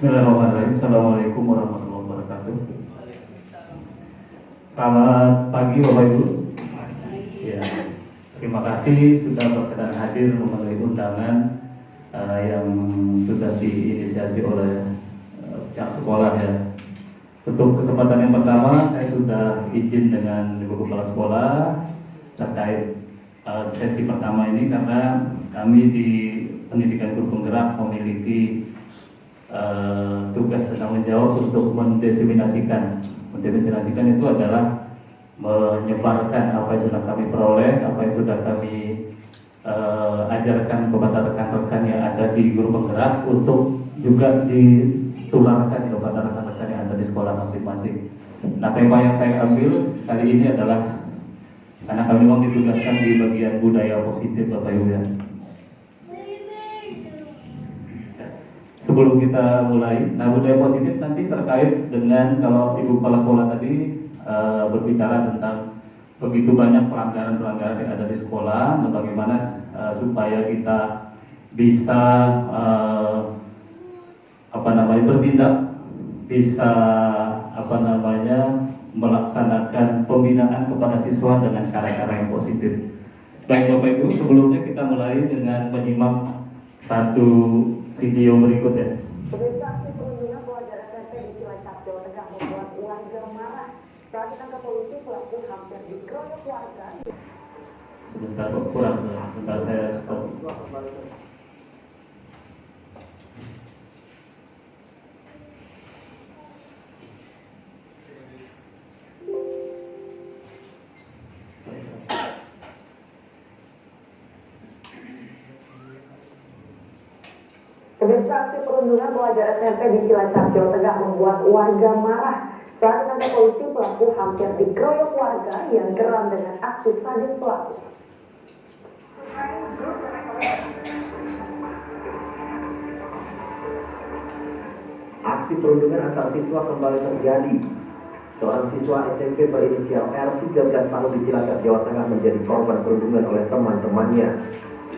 Bismillahirrahmanirrahim. Assalamualaikum warahmatullahi wabarakatuh. Selamat pagi Bapak Ibu. Ya, terima kasih sudah berkenan hadir memenuhi undangan yang sudah diinisiasi oleh pihak sekolah ya. Untuk kesempatan yang pertama, saya sudah izin dengan Ibu Kepala Sekolah terkait sesi pertama ini karena kami di Pendidikan Guru Penggerak memiliki tugas dan tanggung jawab untuk mendiseminasikan itu adalah menyebarkan apa yang sudah kami peroleh, apa yang sudah kami ajarkan kepada rekan-rekan yang ada di Guru Penggerak untuk juga ditularkan kepada rekan-rekan yang ada di sekolah masing-masing. Nah, tema yang saya ambil kali ini adalah karena kami memang ditugaskan di bagian budaya positif Bapak Ibu ya. Sebelum kita mulai, nah budaya positif nanti terkait dengan kalau Ibu Kepala Sekolah tadi berbicara tentang begitu banyak pelanggaran-pelanggaran yang ada di sekolah, dan bagaimana supaya kita bisa bertindak, bisa melaksanakan pembinaan kepada siswa dengan cara-cara yang positif. Baik Bapak Ibu, sebelumnya kita mulai dengan menyimak satu video berikut ya. Pemirsa, aksi perundungan pelajar SMP di Cilacap, Jawa Tengah membuat warga marah. Saat ditangkap polisi, pelaku hampir dikeroyok warga. Sebentar kurang, sebentar saya stop. Pemirsa, aksi perundungan pelajar SMP di Cilacap, Jawa Tengah membuat warga marah. Saat ditangkap polisi, pelaku hampir dikeroyok warga yang geram dengan aksi sadis pelaku. Aksi perundungan antar siswa kembali terjadi. Seorang siswa SMP berinisial R 13 tahun di Cilacap, Jawa Tengah menjadi korban perundungan oleh teman-temannya.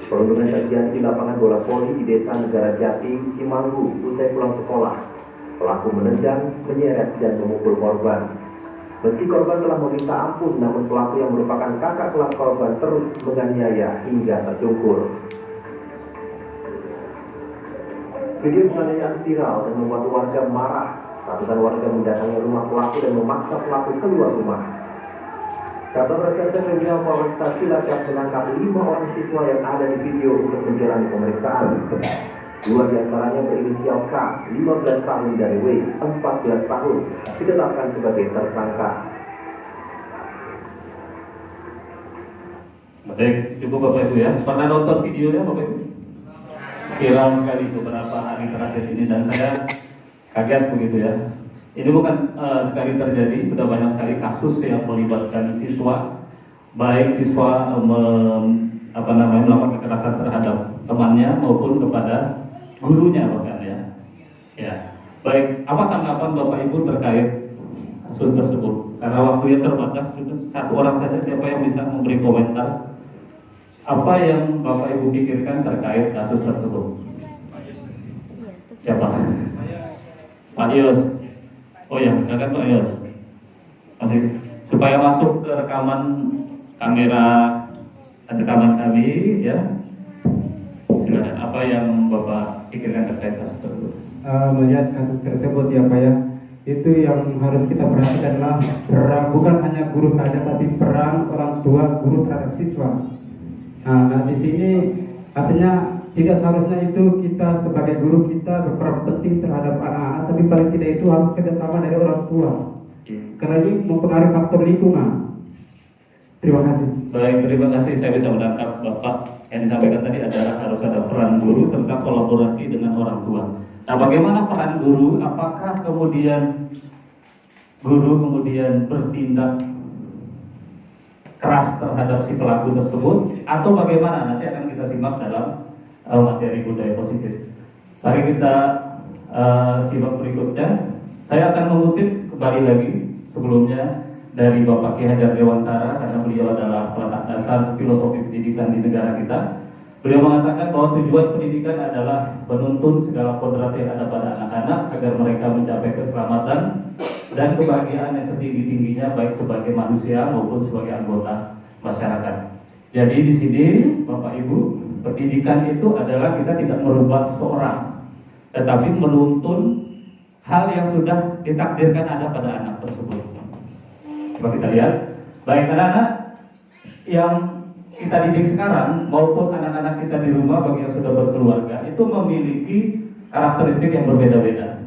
Perundungan terjadi di lapangan bola voli di Desa Negara Jati, Cimanggu, usai pulang sekolah. Pelaku menendang, menyeret dan memukul korban. Meski korban telah meminta ampun, namun pelaku yang merupakan kakak kelas korban terus menganiaya hingga tercungkur. Video penganiayaan viral dan membuat warga marah. Ratusan warga mendatangi rumah pelaku dan memaksa pelaku keluar rumah. Satuan Reserse Kriminal Polresta Cilacap menangkap 5 orang siswa yang ada di video untuk menjalani pemeriksaan. 2 diantaranya berinisial K, 15 tahun, dari W, 14 tahun, ditetapkan sebagai tersangka. Baik, cukup Bapak Ibu ya. Pernah nonton videonya Bapak Ibu? Viral sekali beberapa hari terakhir ini dan saya kaget begitu ya. Ini bukan sekali terjadi, sudah banyak sekali kasus yang melibatkan siswa, baik siswa melakukan kekerasan terhadap temannya maupun kepada gurunya bahkan ya. Ya, baik. Apa tanggapan Bapak Ibu terkait kasus tersebut? Karena waktunya terbatas, satu orang saja siapa yang bisa memberi komentar? Apa yang Bapak Ibu pikirkan terkait kasus tersebut? Siapa? Pak Yos. Oh ya, silakan Pak Yos. Masih supaya masuk ke rekaman kamera rekaman kami ya. Silakan. Apa yang Bapak pikirkan terkait kasus tersebut? Melihat kasus tersebut ya Pak ya, itu yang harus kita perhatikan adalah peran bukan hanya guru saja, tapi peran orang tua guru terhadap siswa. Nah di sini artinya tidak seharusnya itu kita sebagai guru kita berperan penting terhadap anak-anak, tapi paling tidak itu harus kerjasama dari orang tua, karena ini mempengaruhi faktor lingkungan. Terima kasih. Baik, terima kasih. Saya bisa menangkap Bapak yang disampaikan tadi adalah harus ada peran guru serta kolaborasi dengan orang tua. Nah, bagaimana peran guru? Apakah kemudian guru bertindak keras terhadap si pelaku tersebut, atau bagaimana? Nanti akan kita simak dalam materi budaya positif. Mari kita simak berikutnya. Saya akan mengutip kembali lagi sebelumnya dari Bapak Ki Hajar Dewantara, karena beliau adalah peletak dasar filosofi pendidikan di negara kita. Beliau mengatakan bahwa tujuan pendidikan adalah menuntun segala kodrat yang ada pada anak-anak agar mereka mencapai keselamatan dan kebahagiaan yang setinggi-tingginya baik sebagai manusia maupun sebagai anggota masyarakat. Jadi di sini Bapak Ibu, pendidikan itu adalah kita tidak merubah seseorang, tetapi menuntun hal yang sudah ditakdirkan ada pada anak tersebut. Coba kita lihat, baik anak-anak yang kita didik sekarang maupun anak-anak kita di rumah bagi yang sudah berkeluarga itu memiliki karakteristik yang berbeda-beda.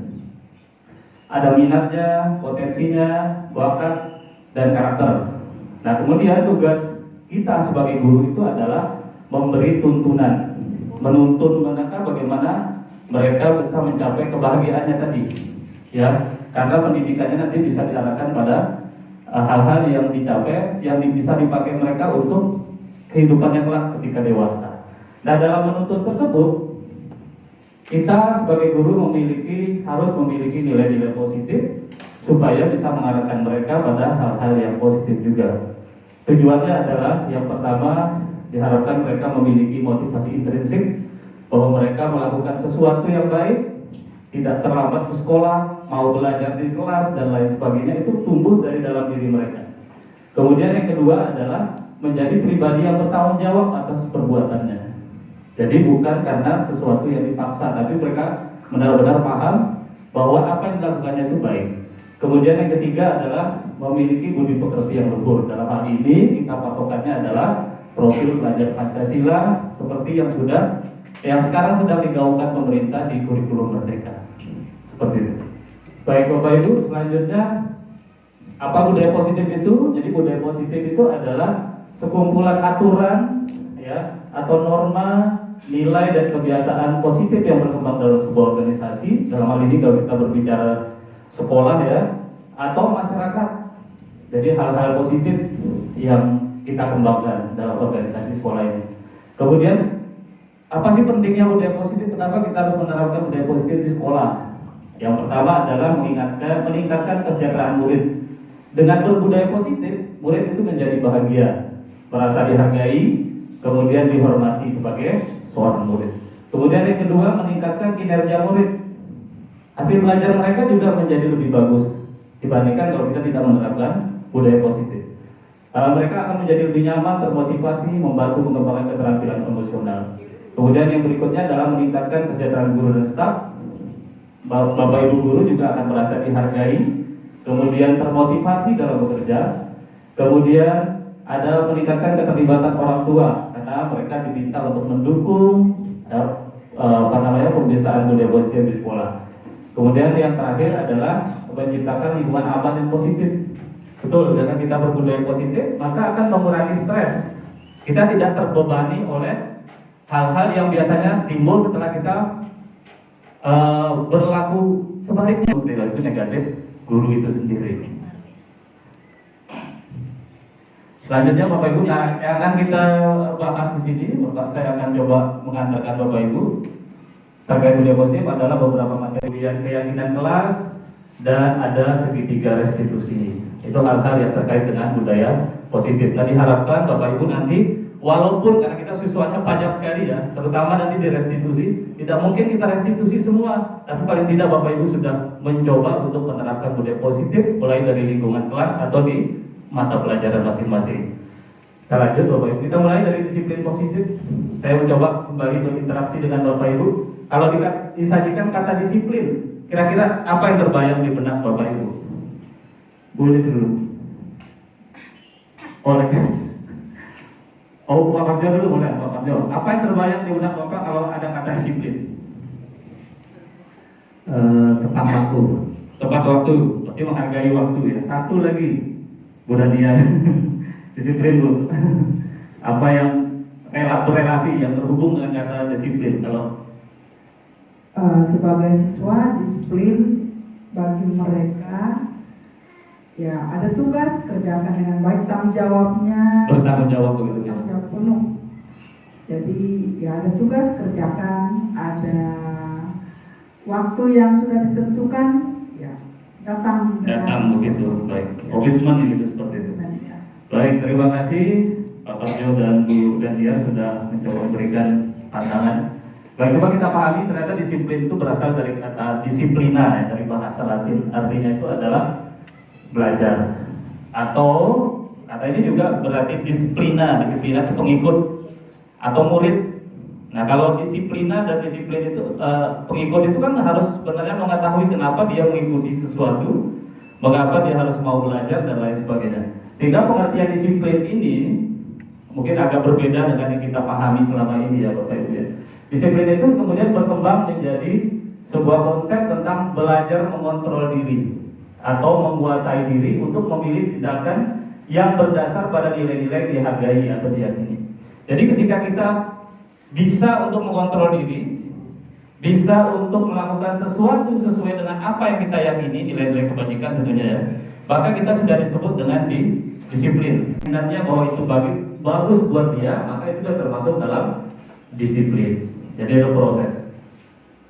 Ada minatnya, potensinya, bakat, dan karakter. Nah, kemudian tugas kita sebagai guru itu adalah memberi tuntunan, menuntun mereka bagaimana mereka bisa mencapai kebahagiaannya tadi, ya. Karena pendidikannya nanti bisa diarahkan pada hal-hal yang dicapai, yang bisa dipakai mereka untuk kehidupannya kelak ketika dewasa. Nah, dalam menuntun tersebut, kita sebagai guru harus memiliki nilai-nilai positif supaya bisa mengarahkan mereka pada hal-hal yang positif juga. Tujuannya adalah yang pertama, diharapkan mereka memiliki motivasi intrinsik bahwa mereka melakukan sesuatu yang baik, tidak terlambat ke sekolah, mau belajar di kelas dan lain sebagainya, itu tumbuh dari dalam diri mereka. Kemudian yang kedua adalah menjadi pribadi yang bertanggung jawab atas perbuatannya. Jadi bukan karena sesuatu yang dipaksa, tapi mereka benar-benar paham bahwa apa yang dilakukannya itu baik. Kemudian yang ketiga adalah memiliki budi pekerti yang luhur. Dalam hal ini kita patokannya adalah profil pelajar Pancasila seperti yang sekarang sedang digaungkan pemerintah di kurikulum Merdeka. Seperti itu. Baik Bapak Ibu, selanjutnya apa budaya positif itu? Jadi budaya positif itu adalah sekumpulan aturan, ya, atau norma, nilai dan kebiasaan positif yang berkembang dalam sebuah organisasi. Dalam hal ini kalau kita berbicara sekolah, ya, atau masyarakat. Jadi hal-hal positif yang kita kembangkan dalam organisasi sekolah ini. Kemudian apa sih pentingnya budaya positif? Kenapa kita harus menerapkan budaya positif di sekolah? Yang pertama adalah meningkatkan kesejahteraan murid. Dengan berbudaya positif, murid itu menjadi bahagia, merasa dihargai, kemudian dihormati sebagai seorang murid. Kemudian yang kedua, meningkatkan kinerja murid. Hasil belajar mereka juga menjadi lebih bagus dibandingkan kalau kita tidak menerapkan budaya positif. Mereka akan menjadi lebih nyaman, termotivasi, membantu mengembangkan keterampilan emosional. Kemudian yang berikutnya adalah meningkatkan kesejahteraan guru dan staf. Bapak Ibu guru juga akan merasa dihargai, kemudian termotivasi dalam bekerja. Kemudian ada meningkatkan keterlibatan orang tua karena mereka diminta untuk mendukung pembiasaan budaya positif di sekolah. Kemudian yang terakhir adalah menciptakan lingkungan aman yang positif. Betul, dengan kita berbudaya positif maka akan mengurangi stres. Kita tidak terbebani oleh hal-hal yang biasanya timbul setelah kita berlaku sebaliknya. Perilaku negatif guru itu sendiri. Selanjutnya Bapak Ibu yang akan kita bahas di sini, saya akan coba mengantarkan Bapak Ibu terkait budaya positif adalah beberapa materi yang keyakinan kelas dan ada segitiga restitusi. Itu hal-hal yang terkait dengan budaya positif. Dan diharapkan Bapak Ibu nanti, walaupun karena kita siswanya banyak sekali ya, terutama nanti di restitusi, tidak mungkin kita restitusi semua, tapi paling tidak Bapak Ibu sudah mencoba untuk menerapkan budaya positif mulai dari lingkungan kelas atau di mata pelajaran masing-masing. Kita lanjut Bapak Ibu, kita mulai dari disiplin positif. Saya mencoba kembali berinteraksi dengan Bapak Ibu. Kalau disajikan kata disiplin, kira-kira apa yang terbayang di benak Bapak Ibu? Boleh dulu. Oleh Pak Kamjo dulu boleh, Pak Kamjo. Apa yang terbayang di benak Bapak kalau ada kata disiplin? Tepat waktu. Tepat waktu, berarti menghargai waktu ya. Satu lagi, Bu Dania, disiplin Bu. Apa yang berrelasi yang terhubung dengan kata disiplin? Kalau sebagai siswa, disiplin bagi mereka ya ada tugas, kerjakan dengan baik, tanggung jawabnya bertanggung jawab begitu ya. tanggung jawab penuh. Jadi ya ada tugas, kerjakan, ada waktu yang sudah ditentukan, ya datang begitu. Baik, komitmen gitu seperti itu. Baik, terima kasih Pak Kamjo dan Bu Dandia sudah mencoba memberikan pandangan Baik, coba kita pahami ternyata disiplin itu berasal dari kata disiplina ya, dari bahasa Latin. Artinya itu adalah belajar. Atau kata ini juga berarti disiplina. Disiplina itu pengikut atau murid. Nah, kalau disiplina dan disiplin itu pengikut itu kan harus sebenarnya mengetahui kenapa dia mengikuti sesuatu, mengapa dia harus mau belajar dan lain sebagainya. Sehingga pengertian disiplin ini mungkin agak berbeda dengan yang kita pahami selama ini ya Bapak Ibu ya. Disiplin itu kemudian berkembang menjadi sebuah konsep tentang belajar mengontrol diri atau menguasai diri untuk memilih tindakan yang berdasar pada nilai-nilai dihargai atau diyakini. Jadi ketika kita bisa untuk mengontrol diri, bisa untuk melakukan sesuatu sesuai dengan apa yang kita yakini, nilai-nilai kebajikan tentunya ya, maka kita sudah disebut dengan disiplin. Sebenarnya bahwa itu bagus buat dia, maka itu sudah termasuk dalam disiplin. Jadi ada proses.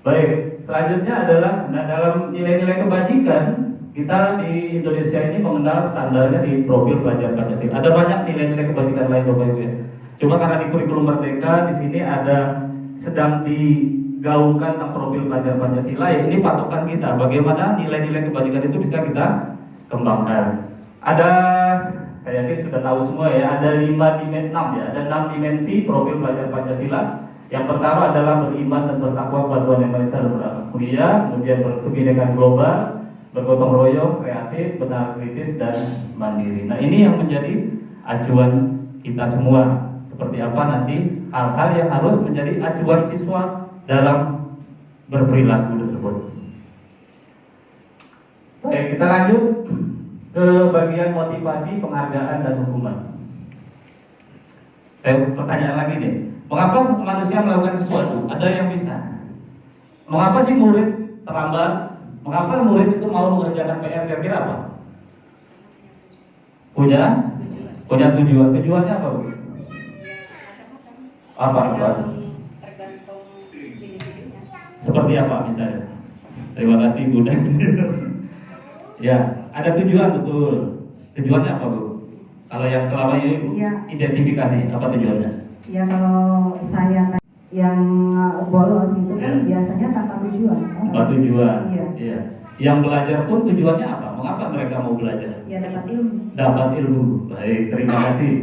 Baik, selanjutnya adalah dalam nilai-nilai kebajikan, kita di Indonesia ini mengenal standarnya di profil pelajar Pancasila. Ada banyak nilai-nilai kebajikan lain Bapak Ibu ya. Cuma karena di kurikulum Merdeka di sini ada sedang digaungkan tentang profil pelajar Pancasila, ya ini patokan kita. Bagaimana nilai-nilai kebajikan itu bisa kita kembangkan. Ada, saya yakin sudah tahu semua ya, ada 6 ya, ada 6 dimensi profil pelajar Pancasila. Yang pertama adalah beriman dan bertakwa kepada Tuhan Yang Maha Esa dan berakhlak mulia, kemudian berkebinekaan global, bergotong royong, kreatif, benar kritis dan mandiri. Nah, ini yang menjadi acuan kita semua. Seperti apa nanti hal-hal yang harus menjadi acuan siswa dalam berperilaku tersebut. Oke, kita lanjut ke bagian motivasi, penghargaan dan hukuman. Saya pertanyaan lagi nih. Mengapa manusia melakukan sesuatu? Ada yang bisa. Mengapa sih murid terlambat? Mengapa murid itu mau mengerjakan PR? Kira-kira apa? Punya tujuan. Tujuannya apa, Bu? Apa? Tergantung individunya. Seperti apa misalnya? Terima kasih Bu. Ya, ada tujuan betul. Tujuannya apa, Bu? Kalau yang selama ini Bu, Iya. identifikasi apa tujuannya? Ya kalau saya yang bolos itu kan Ya. biasanya tanpa tujuan. Apa tujuan? Iya. Iya. Yang belajar pun tujuannya apa? Mengapa mereka mau belajar? Ya dapat ilmu. Dapat ilmu. Baik, terima kasih.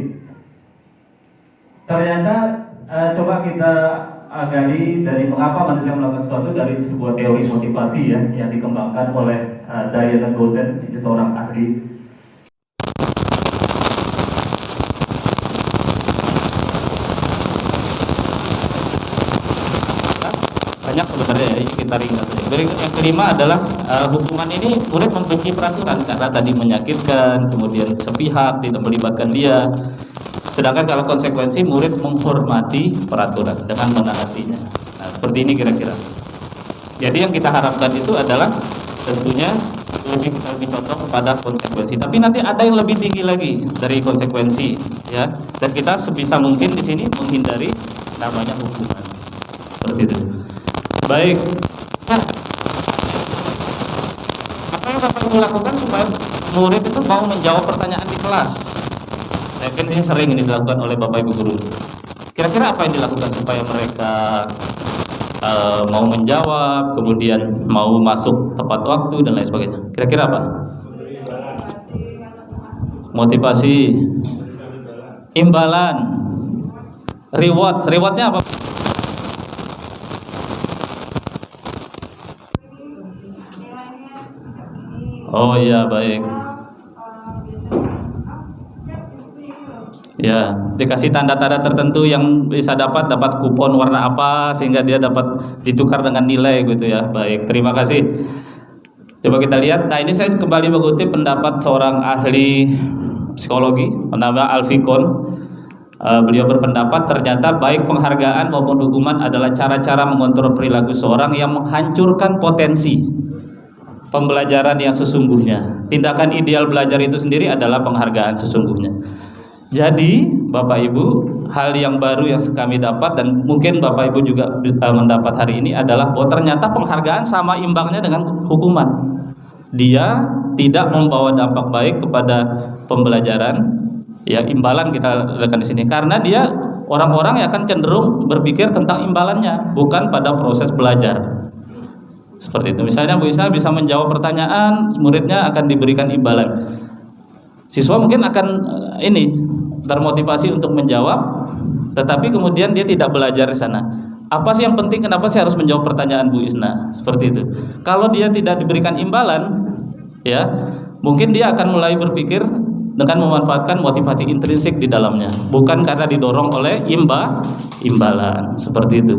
Ternyata coba kita gali dari mengapa manusia melakukan sesuatu dari sebuah teori motivasi ya yang dikembangkan oleh Diana Gosen, ini seorang ahli. Banyak sebenarnya ya, kita ringkas saja. Jadi yang kelima adalah hukuman ini murid membenci peraturan karena tadi menyakitkan, kemudian sepihak, tidak melibatkan dia. Sedangkan kalau konsekuensi murid menghormati peraturan dengan menaatinya. Nah, seperti ini kira-kira. Jadi yang kita harapkan itu adalah tentunya lebih contoh kepada konsekuensi. Tapi nanti ada yang lebih tinggi lagi dari konsekuensi, ya. Dan kita sebisa mungkin di sini menghindari namanya hukuman. Seperti itu. Baik. Nah, apa yang Bapak Ibu lakukan supaya murid itu mau menjawab pertanyaan di kelas? Saya yakin ini sering ini dilakukan oleh Bapak Ibu guru. Kira-kira apa yang dilakukan supaya mereka mau menjawab, kemudian mau masuk tepat waktu dan lain sebagainya? Kira-kira apa? Motivasi, imbalan, rewardnya apa? Oh iya, baik. Ya, dikasih tanda-tanda tertentu yang bisa dapat kupon warna apa sehingga dia dapat ditukar dengan nilai gitu ya. Baik, terima kasih. Coba kita lihat. Nah, ini saya kembali mengutip pendapat seorang ahli psikologi bernama Alfikon. Beliau berpendapat ternyata baik penghargaan maupun hukuman adalah cara-cara mengontrol perilaku seorang yang menghancurkan potensi pembelajaran yang sesungguhnya. Tindakan ideal belajar itu sendiri adalah penghargaan sesungguhnya. Jadi Bapak Ibu, hal yang baru yang kami dapat dan mungkin Bapak Ibu juga mendapat hari ini adalah bahwa ternyata penghargaan sama imbangnya dengan hukuman. Dia tidak membawa dampak baik kepada pembelajaran, ya imbalan kita lihat di sini, karena dia orang-orang yang akan cenderung berpikir tentang imbalannya, bukan pada proses belajar. Seperti itu. Misalnya Bu Isna bisa menjawab pertanyaan, muridnya akan diberikan imbalan. Siswa mungkin akan termotivasi untuk menjawab, tetapi kemudian dia tidak belajar di sana. Apa sih yang penting? Kenapa sih harus menjawab pertanyaan Bu Isna? Seperti itu. Kalau dia tidak diberikan imbalan, ya, mungkin dia akan mulai berpikir dengan memanfaatkan motivasi intrinsik di dalamnya, bukan karena didorong oleh imbalan. Seperti itu.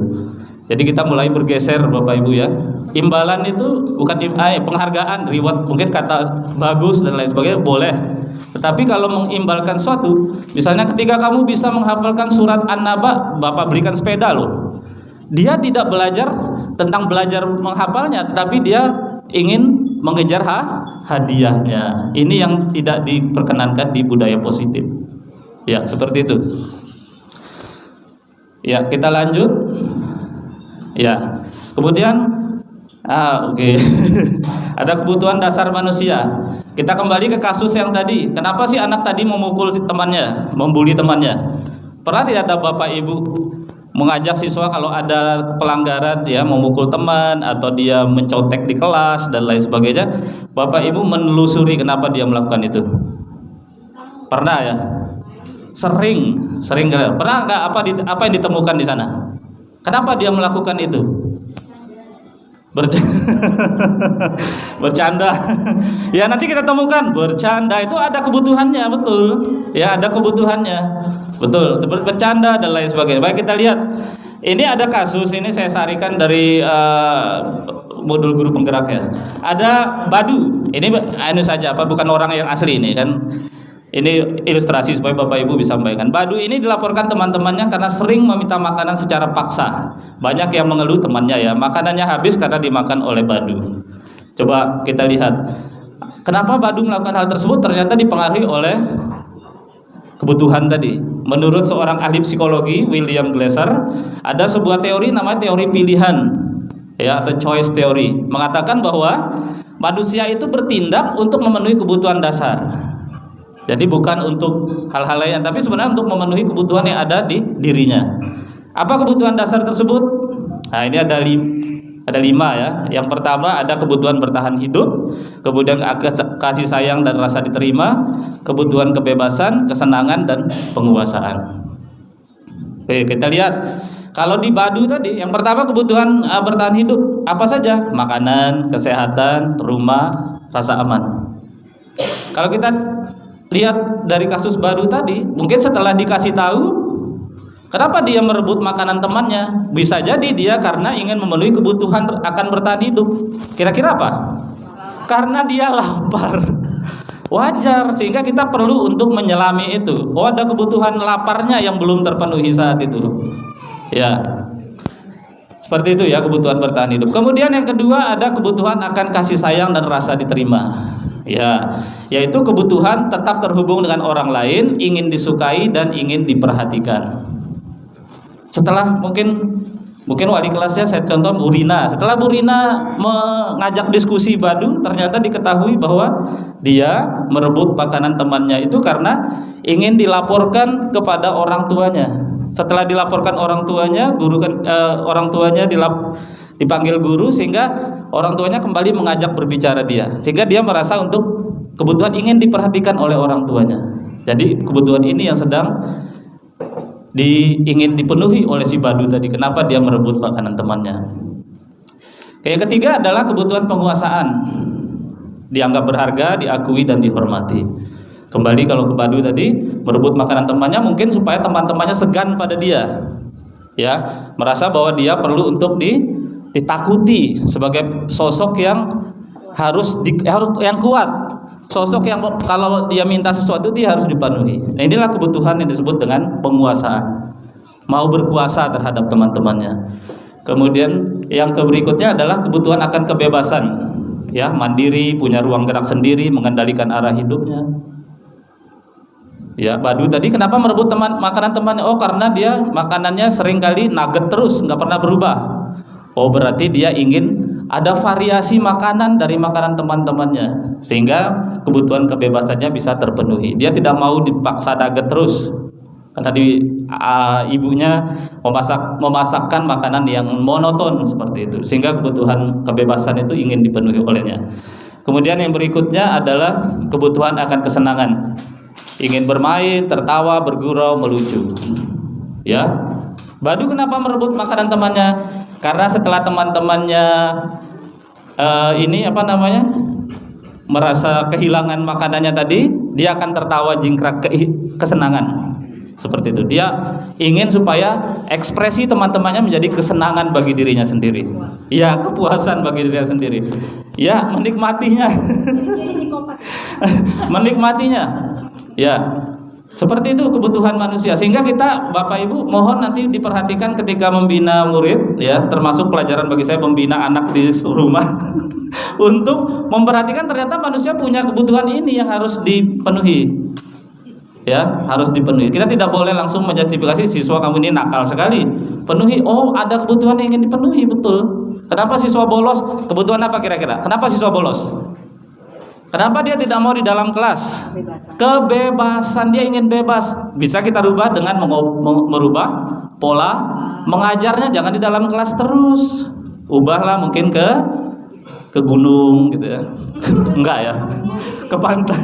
Jadi kita mulai bergeser Bapak Ibu ya. Imbalan itu bukan penghargaan, reward, mungkin kata bagus dan lain sebagainya boleh. Tetapi kalau mengimbalkan suatu, misalnya ketika kamu bisa menghafalkan surat An-Naba, Bapak berikan sepeda loh. Dia tidak belajar tentang belajar menghafalnya, tetapi dia ingin mengejar hadiahnya. Ini yang tidak diperkenankan di budaya positif. Ya, seperti itu. Ya, kita lanjut. Ya. Kemudian oke. Ada kebutuhan dasar manusia. Kita kembali ke kasus yang tadi. Kenapa sih anak tadi memukul si temannya, membuli temannya? Pernah tidak ada Bapak Ibu mengajak siswa kalau ada pelanggaran, ya, memukul teman atau dia mencontek di kelas dan lain sebagainya, Bapak Ibu menelusuri kenapa dia melakukan itu? Pernah ya? Sering. Pernah nggak apa yang ditemukan di sana? Kenapa dia melakukan itu? Bercanda. Ya, nanti kita temukan bercanda itu ada kebutuhannya, betul. Ya, ada kebutuhannya. Betul, bercanda dan lain sebagainya. Baik, kita lihat. Ini ada kasus, ini saya sarikan dari modul guru penggerak ya. Ada Badu. Ini saja bukan orang yang asli ini kan. Ini ilustrasi supaya Bapak Ibu bisa sampaikan. Badu ini dilaporkan teman-temannya karena sering meminta makanan secara paksa. Banyak yang mengeluh temannya ya, makanannya habis karena dimakan oleh Badu. Coba kita lihat. Kenapa Badu melakukan hal tersebut? Ternyata dipengaruhi oleh kebutuhan tadi. Menurut seorang ahli psikologi, William Glasser, ada sebuah teori namanya teori pilihan, ya, atau choice theory, mengatakan bahwa manusia itu bertindak untuk memenuhi kebutuhan dasar. Jadi bukan untuk hal-hal lain, tapi sebenarnya untuk memenuhi kebutuhan yang ada di dirinya. Apa kebutuhan dasar tersebut? Nah, ini ada 5 ya. Yang pertama ada kebutuhan bertahan hidup, kemudian kasih sayang dan rasa diterima, kebutuhan kebebasan, kesenangan dan penguasaan. Oke, kita lihat. Kalau di Badu tadi, yang pertama kebutuhan bertahan hidup, apa saja? Makanan, kesehatan, rumah, rasa aman. Kalau kita lihat dari kasus Badu tadi, mungkin setelah dikasih tahu, kenapa dia merebut makanan temannya? Bisa jadi dia karena ingin memenuhi kebutuhan akan bertahan hidup. Kira-kira apa? Karena dia lapar. Wajar, sehingga kita perlu untuk menyelami itu. Oh, ada kebutuhan laparnya yang belum terpenuhi saat itu. Ya, seperti itu ya, kebutuhan bertahan hidup. Kemudian yang kedua ada kebutuhan akan kasih sayang dan rasa diterima. Ya, yaitu kebutuhan tetap terhubung dengan orang lain, ingin disukai dan ingin diperhatikan. Setelah mungkin wali kelasnya saya contoh Bu Rina. Setelah Bu Rina mengajak diskusi Badu, ternyata diketahui bahwa dia merebut makanan temannya itu karena ingin dilaporkan kepada orang tuanya. Setelah dilaporkan orang tuanya, orang tuanya dipanggil guru, sehingga orang tuanya kembali mengajak berbicara dia, sehingga dia merasa untuk kebutuhan ingin diperhatikan oleh orang tuanya. Jadi kebutuhan ini yang sedang ingin dipenuhi oleh si Badu tadi. Kenapa dia merebut makanan temannya? Yang ketiga adalah kebutuhan penguasaan, dianggap berharga, diakui dan dihormati. Kembali kalau ke Badu tadi, merebut makanan temannya mungkin supaya teman-temannya segan pada dia, ya, merasa bahwa dia perlu untuk ditakuti sebagai sosok yang harus yang kuat, sosok yang kalau dia minta sesuatu dia harus dipenuhi. Nah, inilah kebutuhan yang disebut dengan penguasaan, mau berkuasa terhadap teman-temannya. Kemudian yang berikutnya adalah kebutuhan akan kebebasan, ya, mandiri, punya ruang gerak sendiri, mengendalikan arah hidupnya. Ya, Badu tadi kenapa merebut makanan temannya? Oh, karena dia makanannya seringkali nugget terus, nggak pernah berubah. Oh, berarti dia ingin ada variasi makanan dari makanan teman-temannya, sehingga kebutuhan kebebasannya bisa terpenuhi. Dia tidak mau dipaksa nugget terus. karena ibunya memasakkan makanan yang monoton seperti itu, sehingga kebutuhan kebebasan itu ingin dipenuhi olehnya. Kemudian yang berikutnya adalah kebutuhan akan kesenangan, ingin bermain, tertawa, bergurau, melucu. Ya, Badu kenapa merebut makanan temannya? Karena setelah teman-temannya merasa kehilangan makanannya tadi, dia akan tertawa jingkrak kesenangan. Seperti itu. Dia ingin supaya ekspresi teman-temannya menjadi kesenangan bagi dirinya sendiri. Ya, kepuasan bagi dirinya sendiri. Ya, menikmatinya. Jadi psikopat. Menikmatinya. Ya. Seperti itu kebutuhan manusia. Sehingga kita, Bapak Ibu, mohon nanti diperhatikan ketika membina murid, ya, termasuk pelajaran bagi saya membina anak di rumah, untuk memperhatikan ternyata manusia punya kebutuhan ini yang harus dipenuhi. Ya, harus dipenuhi. Kita tidak boleh langsung menjustifikasi siswa kamu ini nakal sekali. Penuhi. Oh, ada kebutuhan yang ingin dipenuhi, betul. Kenapa siswa bolos? Kebutuhan apa kira-kira? Kenapa siswa bolos? Kenapa dia tidak mau di dalam kelas? Kebebasan, dia ingin bebas. Bisa kita rubah dengan merubah pola mengajarnya, jangan di dalam kelas terus. Ubahlah mungkin ke gunung gitu ya. Enggak ya. Ke pantai.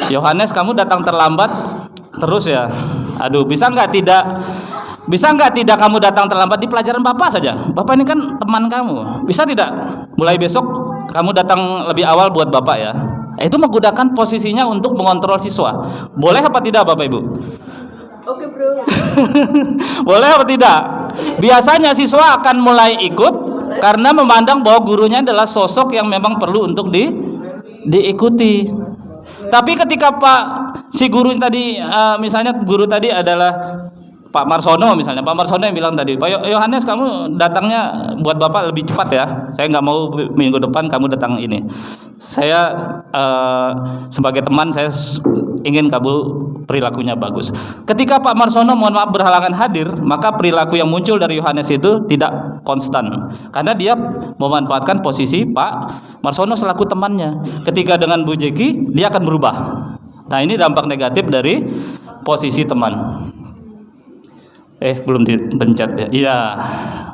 Yohanes, kamu datang terlambat terus ya. Aduh, bisa nggak tidak kamu datang terlambat di pelajaran Bapak saja? Bapak ini kan teman kamu. Bisa tidak mulai besok kamu datang lebih awal buat Bapak ya? Itu menggunakan posisinya untuk mengontrol siswa. Boleh apa tidak Bapak Ibu? Oke bro. Boleh apa tidak? Biasanya siswa akan mulai ikut karena memandang bahwa gurunya adalah sosok yang memang perlu untuk diikuti. Tapi ketika si guru tadi, misalnya guru tadi adalah Pak Marsono misalnya, Pak Marsono yang bilang tadi, Pak Yohanes kamu datangnya buat Bapak lebih cepat ya, saya nggak mau minggu depan kamu datang ini. Saya sebagai teman saya ingin kamu perilakunya bagus. Ketika Pak Marsono mohon maaf berhalangan hadir, maka perilaku yang muncul dari Yohanes itu tidak konstan, karena dia memanfaatkan posisi Pak Marsono selaku temannya. Ketika dengan Bu Jeki dia akan berubah. Nah ini dampak negatif dari posisi teman. Belum dipencet ya. Iya.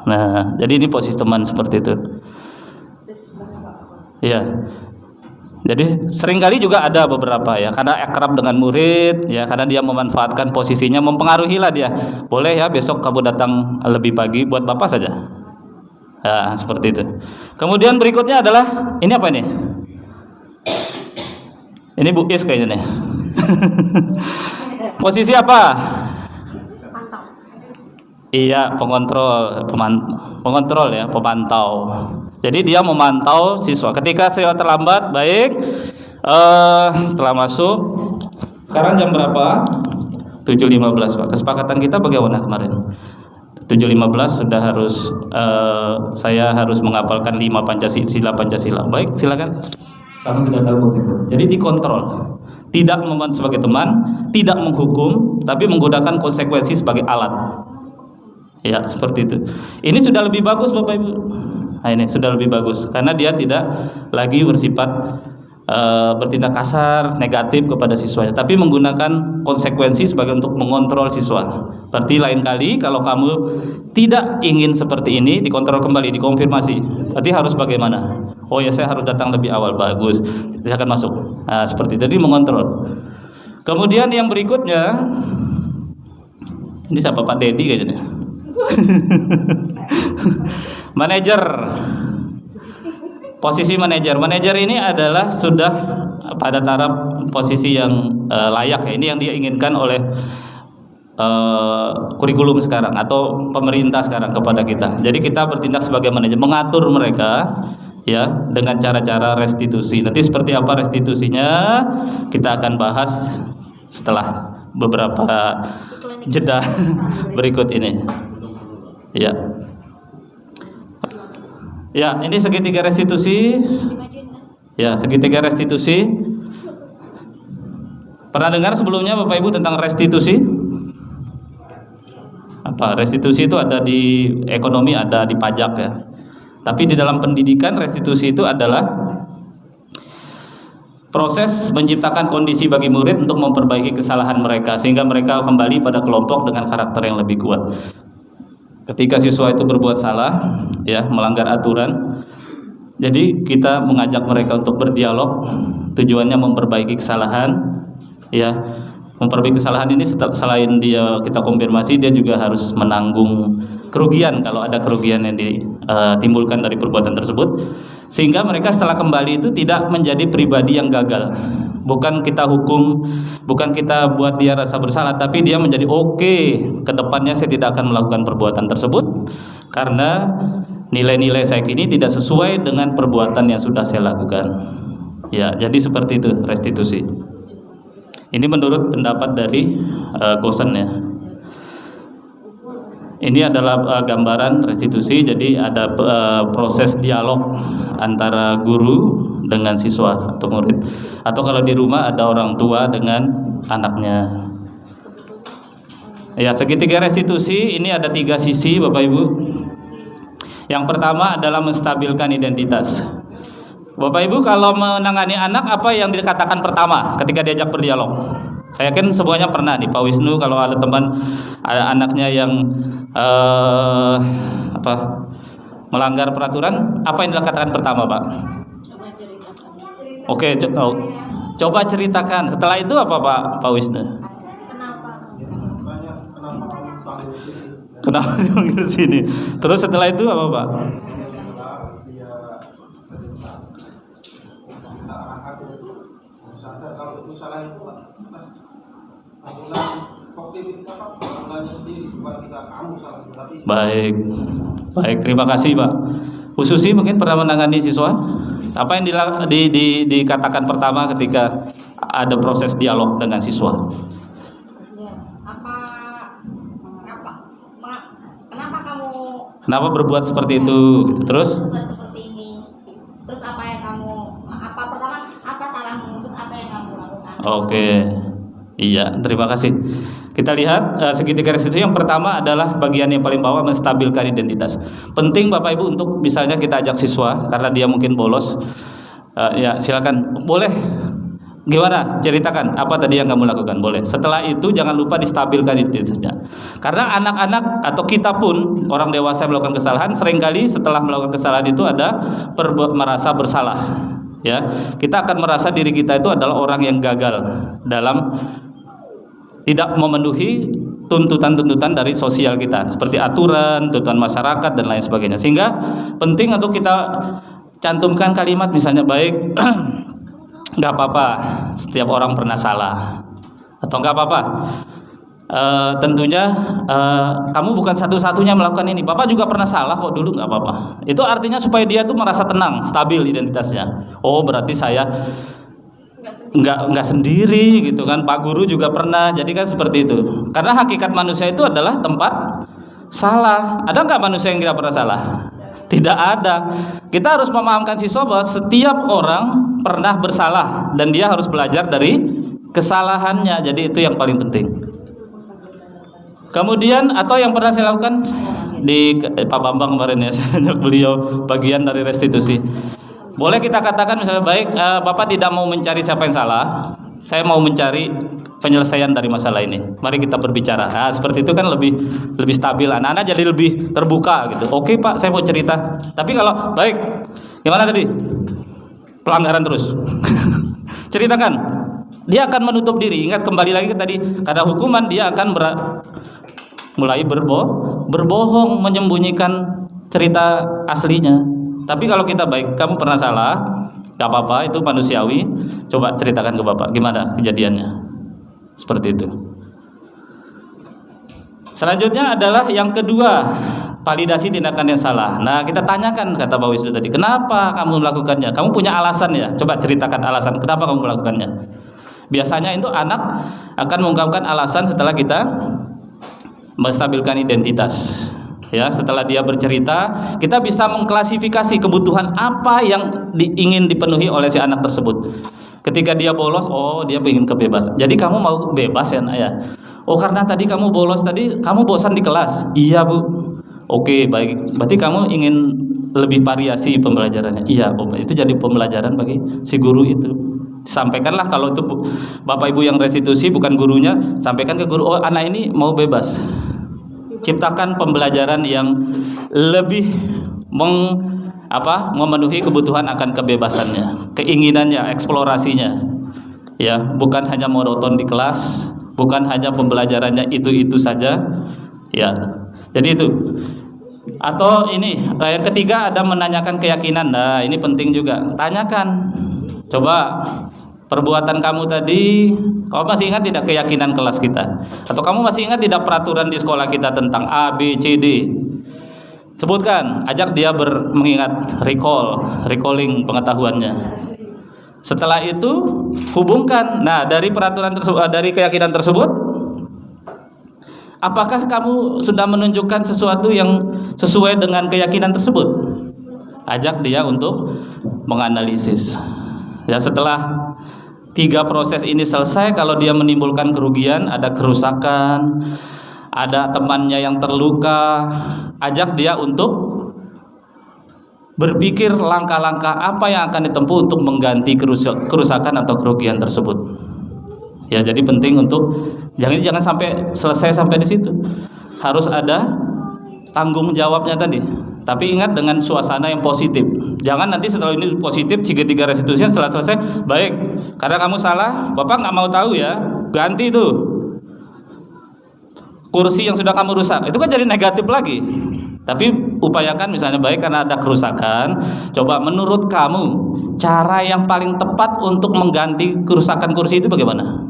Nah, jadi ini posisi teman seperti itu. Iya. Jadi seringkali juga ada beberapa ya, karena akrab dengan murid ya, karena dia memanfaatkan posisinya, mempengaruhi lah dia. Boleh ya besok kamu datang lebih pagi buat Bapak saja. Ya, seperti itu. Kemudian berikutnya adalah ini apa ini? Ini Bu Is kayaknya nih. Posisi apa? Iya, pengontrol ya, pemantau. Jadi dia memantau siswa. Ketika siswa terlambat, baik. Setelah masuk, sekarang jam berapa? 7.15 Pak. Kesepakatan kita bagaimana kemarin? 7.15 sudah harus, saya harus menghafalkan 5 Pancasila. Baik, silakan. Kamu sudah tahu konsekuensi. Jadi dikontrol. Tidak membantu sebagai teman, tidak menghukum, tapi menggunakan konsekuensi sebagai alat. Ya, seperti itu. Ini sudah lebih bagus Bapak Ibu. Nah, ini sudah lebih bagus karena dia tidak lagi bersifat bertindak kasar, negatif kepada siswanya, tapi menggunakan konsekuensi sebagai untuk mengontrol siswa. Berarti lain kali kalau kamu tidak ingin seperti ini, dikontrol kembali, dikonfirmasi. Berarti harus bagaimana? Oh ya, saya harus datang lebih awal. Bagus, saya akan masuk. Nah, seperti itu. Jadi mengontrol. Kemudian yang berikutnya, ini siapa? Pak Dedi kayaknya. Manajer. Posisi manajer ini adalah sudah pada taraf posisi yang layak ya. Ini yang diinginkan oleh kurikulum sekarang atau pemerintah sekarang kepada kita. Jadi kita bertindak sebagai manajer, mengatur mereka ya dengan cara-cara restitusi. Nanti seperti apa restitusinya kita akan bahas setelah beberapa jeda berikut ini. Ya. Ya, ini segitiga restitusi. Ya, segitiga restitusi. Pernah dengar sebelumnya Bapak Ibu tentang restitusi? Apa? Restitusi itu ada di ekonomi, ada di pajak ya. Tapi di dalam pendidikan restitusi itu adalah proses menciptakan kondisi bagi murid untuk memperbaiki kesalahan mereka sehingga mereka kembali pada kelompok dengan karakter yang lebih kuat. Ketika siswa itu berbuat salah, ya melanggar aturan, jadi kita mengajak mereka untuk berdialog, tujuannya memperbaiki kesalahan, ya memperbaiki kesalahan ini selain dia kita konfirmasi, dia juga harus menanggung kerugian kalau ada kerugian yang ditimbulkan dari perbuatan tersebut, sehingga mereka setelah kembali itu tidak menjadi pribadi yang gagal. Bukan kita hukum, bukan kita buat dia rasa bersalah, tapi dia menjadi oke, kedepannya saya tidak akan melakukan perbuatan tersebut karena nilai-nilai saya ini tidak sesuai dengan perbuatan yang sudah saya lakukan. Ya, jadi seperti itu restitusi. Ini menurut pendapat dari Gosen ya. Ini adalah gambaran restitusi. Jadi ada proses dialog antara guru dengan siswa atau murid, atau kalau di rumah ada orang tua dengan anaknya. Ya, segitiga restitusi ini ada 3 sisi Bapak Ibu. Yang pertama adalah menstabilkan identitas. Bapak Ibu kalau menangani anak, apa yang dikatakan pertama ketika diajak berdialog? Saya yakin semuanya pernah nih Pak Wisnu, kalau ada teman ada anaknya yang melanggar peraturan, apa yang dikatakan pertama Pak? Coba ceritakan. Oke, Coba ceritakan. Setelah itu apa Pak Wisnu? Kenapa dipanggil sini? Terus setelah itu apa Pak? Baik, baik, terima kasih Pak. Bu Susi mungkin pernah menangani siswa? Apa yang dikatakan pertama ketika ada proses dialog dengan siswa? Ya, kenapa kamu berbuat seperti itu? Terus? berbuat seperti ini? Terus apa yang kamu, pertama apa salahmu? Terus apa yang kamu lakukan? Oke, iya, terima kasih. Kita lihat segitiga restitusi yang pertama adalah bagian yang paling bawah, menstabilkan identitas. Penting Bapak Ibu untuk misalnya kita ajak siswa karena dia mungkin bolos. Ya silakan, boleh. Gimana? Ceritakan apa tadi yang kamu lakukan, boleh. Setelah itu jangan lupa distabilkan identitasnya. Karena anak-anak atau kita pun orang dewasa yang melakukan kesalahan, seringkali setelah melakukan kesalahan itu ada merasa bersalah. Ya, kita akan merasa diri kita itu adalah orang yang gagal dalam tidak memenuhi tuntutan-tuntutan dari sosial kita seperti aturan, tuntutan masyarakat dan lain sebagainya. Sehingga penting untuk kita cantumkan kalimat misalnya baik nggak apa-apa, setiap orang pernah salah, atau nggak apa-apa. Tentunya kamu bukan satu-satunya melakukan ini. Bapak juga pernah salah kok dulu, nggak apa-apa. Itu artinya supaya dia tuh merasa tenang, stabil identitasnya. Oh berarti saya nggak sendiri gitu kan, Pak Guru juga pernah, jadi kan seperti itu. Karena hakikat manusia itu adalah tempat salah. Ada nggak manusia yang tidak pernah salah? Tidak ada. Kita harus memahamkan siswa bahwa setiap orang pernah bersalah dan dia harus belajar dari kesalahannya. Jadi itu yang paling penting. Kemudian atau yang pernah saya lakukan di Pak Bambang kemarin ya, saya ajak beliau bagian dari restitusi. Boleh kita katakan misalnya baik, Bapak tidak mau mencari siapa yang salah, saya mau mencari penyelesaian dari masalah ini. Mari kita berbicara. Nah, seperti itu kan lebih stabil. Anak-anak jadi lebih terbuka gitu. Oke Pak, saya mau cerita. Tapi kalau baik, gimana tadi? Pelanggaran terus. Ceritakan. Dia akan menutup diri. Ingat kembali lagi ke tadi, karena hukuman dia akan mulai berbohong, menyembunyikan cerita aslinya. Tapi kalau kita baik, kamu pernah salah, gak apa-apa, itu manusiawi. Coba ceritakan ke Bapak, gimana kejadiannya? Seperti itu. Selanjutnya adalah yang kedua, validasi tindakan yang salah. Nah, kita tanyakan, kata Pak Wisnu tadi, kenapa kamu melakukannya? Kamu punya alasan ya? Coba ceritakan alasan, kenapa kamu melakukannya? Biasanya itu anak akan mengungkapkan alasan setelah kita menstabilkan identitas. Ya, setelah dia bercerita, kita bisa mengklasifikasi kebutuhan apa yang ingin dipenuhi oleh si anak tersebut. Ketika dia bolos, oh dia ingin kebebasan. Jadi kamu mau bebas ya nak ya? Oh karena tadi kamu bolos, tadi kamu bosan di kelas. Iya Bu. Oke baik. Berarti kamu ingin lebih variasi pembelajarannya. Iya Bu. Itu jadi pembelajaran bagi si guru itu. Sampaikanlah kalau itu Bapak Ibu yang restitusi bukan gurunya, sampaikan ke guru. Oh anak ini mau bebas. Ciptakan pembelajaran yang lebih memenuhi kebutuhan akan kebebasannya, keinginannya, eksplorasinya. Ya, bukan hanya monoton di kelas, bukan hanya pembelajarannya itu saja. Ya. Jadi itu. Atau ini, yang ketiga ada menanyakan keyakinan. Nah, ini penting juga. Tanyakan. Coba perbuatan kamu tadi, kamu masih ingat tidak keyakinan kelas kita? Atau kamu masih ingat tidak peraturan di sekolah kita tentang A, B, C, D? Sebutkan, ajak dia mengingat, recalling pengetahuannya. Setelah itu hubungkan. Nah, dari peraturan tersebut, dari keyakinan tersebut, apakah kamu sudah menunjukkan sesuatu yang sesuai dengan keyakinan tersebut? Ajak dia untuk menganalisis. Ya, setelah 3 proses ini selesai, kalau dia menimbulkan kerugian, ada kerusakan, ada temannya yang terluka, ajak dia untuk berpikir langkah-langkah apa yang akan ditempuh untuk mengganti kerusakan atau kerugian tersebut. Ya, jadi penting untuk jangan sampai selesai sampai di situ. Harus ada tanggung jawabnya tadi. Tapi ingat dengan suasana yang positif. Jangan nanti setelah ini positif, segitiga restitusinya setelah selesai, baik, karena kamu salah, Bapak nggak mau tahu ya, ganti itu kursi yang sudah kamu rusak. Itu kan jadi negatif lagi. Tapi upayakan misalnya, baik karena ada kerusakan, coba menurut kamu cara yang paling tepat untuk mengganti kerusakan kursi itu bagaimana?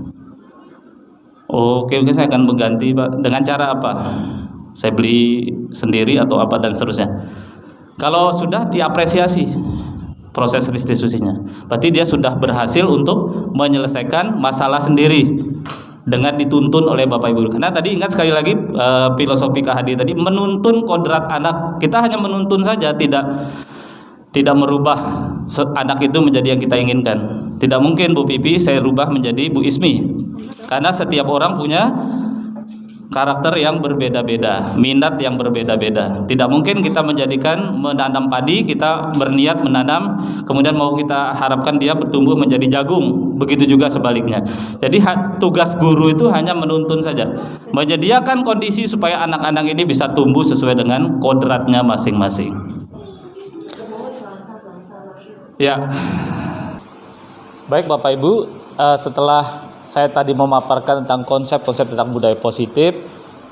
Oke, saya akan mengganti, Pak. Dengan cara apa? Saya beli sendiri atau apa dan seterusnya. Kalau sudah diapresiasi proses restitusinya, berarti dia sudah berhasil untuk menyelesaikan masalah sendiri dengan dituntun oleh Bapak Ibu. Karena tadi ingat sekali lagi filosofi KHD tadi, menuntun kodrat anak. Kita hanya menuntun saja, tidak merubah anak itu menjadi yang kita inginkan. Tidak mungkin Bu Pipi saya rubah menjadi Bu Ismi, karena setiap orang punya karakter yang berbeda-beda, minat yang berbeda-beda. Tidak mungkin kita menanam padi, kita berniat menanam, kemudian mau kita harapkan dia bertumbuh menjadi jagung. Begitu juga sebaliknya. Jadi tugas guru itu hanya menuntun saja, menyediakan kondisi supaya anak-anak ini bisa tumbuh sesuai dengan kodratnya masing-masing. Ya, baik Bapak Ibu, setelah saya tadi memaparkan tentang konsep-konsep tentang budaya positif,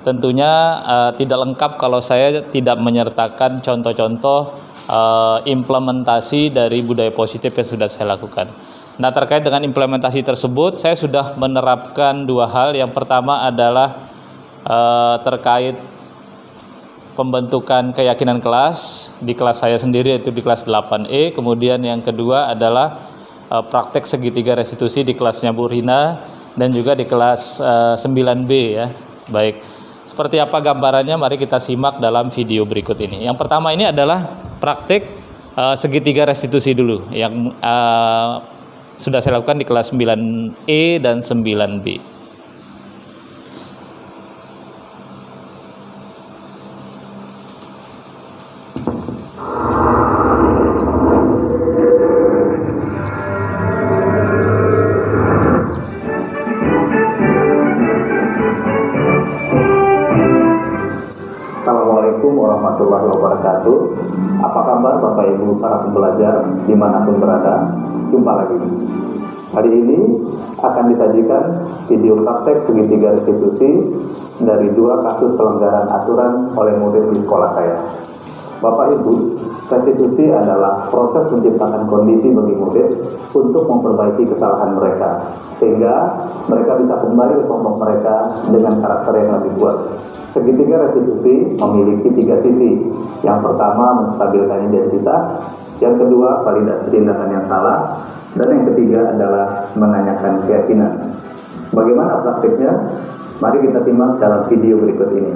tentunya tidak lengkap kalau saya tidak menyertakan contoh-contoh implementasi dari budaya positif yang sudah saya lakukan. Nah, terkait dengan implementasi tersebut, saya sudah menerapkan dua hal. Yang pertama adalah terkait pembentukan keyakinan kelas di kelas saya sendiri, yaitu di kelas 8E. Kemudian yang kedua adalah praktek segitiga restitusi di kelasnya Bu Rina dan juga di kelas 9B ya. Baik, seperti apa gambarannya mari kita simak dalam video berikut ini. Yang pertama ini adalah praktek segitiga restitusi dulu yang sudah saya lakukan di kelas 9E dan 9B. Warahmatullahi wabarakatuh. Apa kabar Bapak Ibu para pembelajar dimanapun berada? Jumpa lagi. Hari ini akan disajikan video praktek segitiga restitusi dari dua kasus pelanggaran aturan oleh murid di sekolah saya. Bapak Ibu, restitusi adalah proses menciptakan kondisi bagi murid untuk memperbaiki kesalahan mereka, sehingga mereka bisa kembali ke kelompok mereka dengan karakter yang lebih kuat. Segitiga restitusi memiliki tiga sisi. Yang pertama, menstabilkan identitas. Yang kedua, validasi tindakan yang salah. Dan yang ketiga adalah menanyakan keyakinan. Bagaimana praktiknya? Mari kita simak dalam video berikut ini.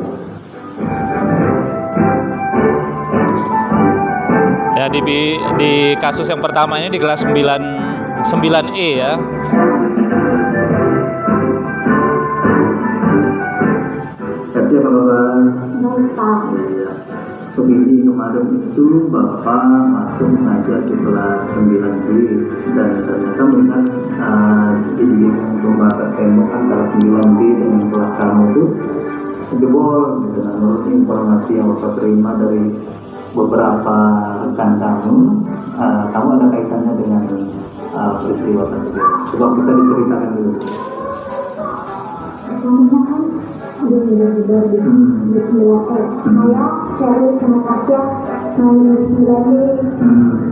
Ya, di kasus yang pertama ini di kelas 9E ya. Ya teman-teman, begini kemarin itu Bapak masuk mengajar di kelas 9B dan ternyata melihat di pembatas tembok antara 9B dengan kelas kamu itu jebol. Dengan menurut informasi yang Bapak terima dari beberapa rekan kamu ada kaitannya dengan peristiwa tersebut. Coba kita diceritakan dulu. Saya cari sama Tasya main di Sindani,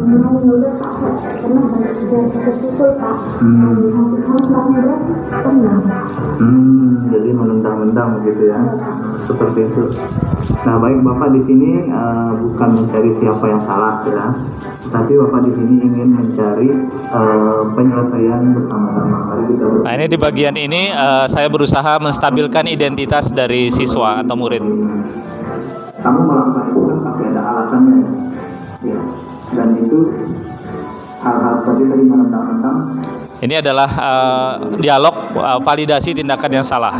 main udah Pak, pernah banyak kerjaan sekecil Pak, hampir pernah. Jadi menentang-mentang begitu ya, seperti itu. Nah, baik Bapak di sini bukan mencari siapa yang salah ya, tapi Bapak di sini ingin mencari penyelesaian bersama-sama. Nah, ini di bagian ini saya berusaha menstabilkan identitas dari siswa atau murid. Kamu melakukan itu kan pasti ada alasannya ya, dan itu hal-hal seperti tadi menentang-mentang. Ini adalah dialog validasi tindakan yang salah.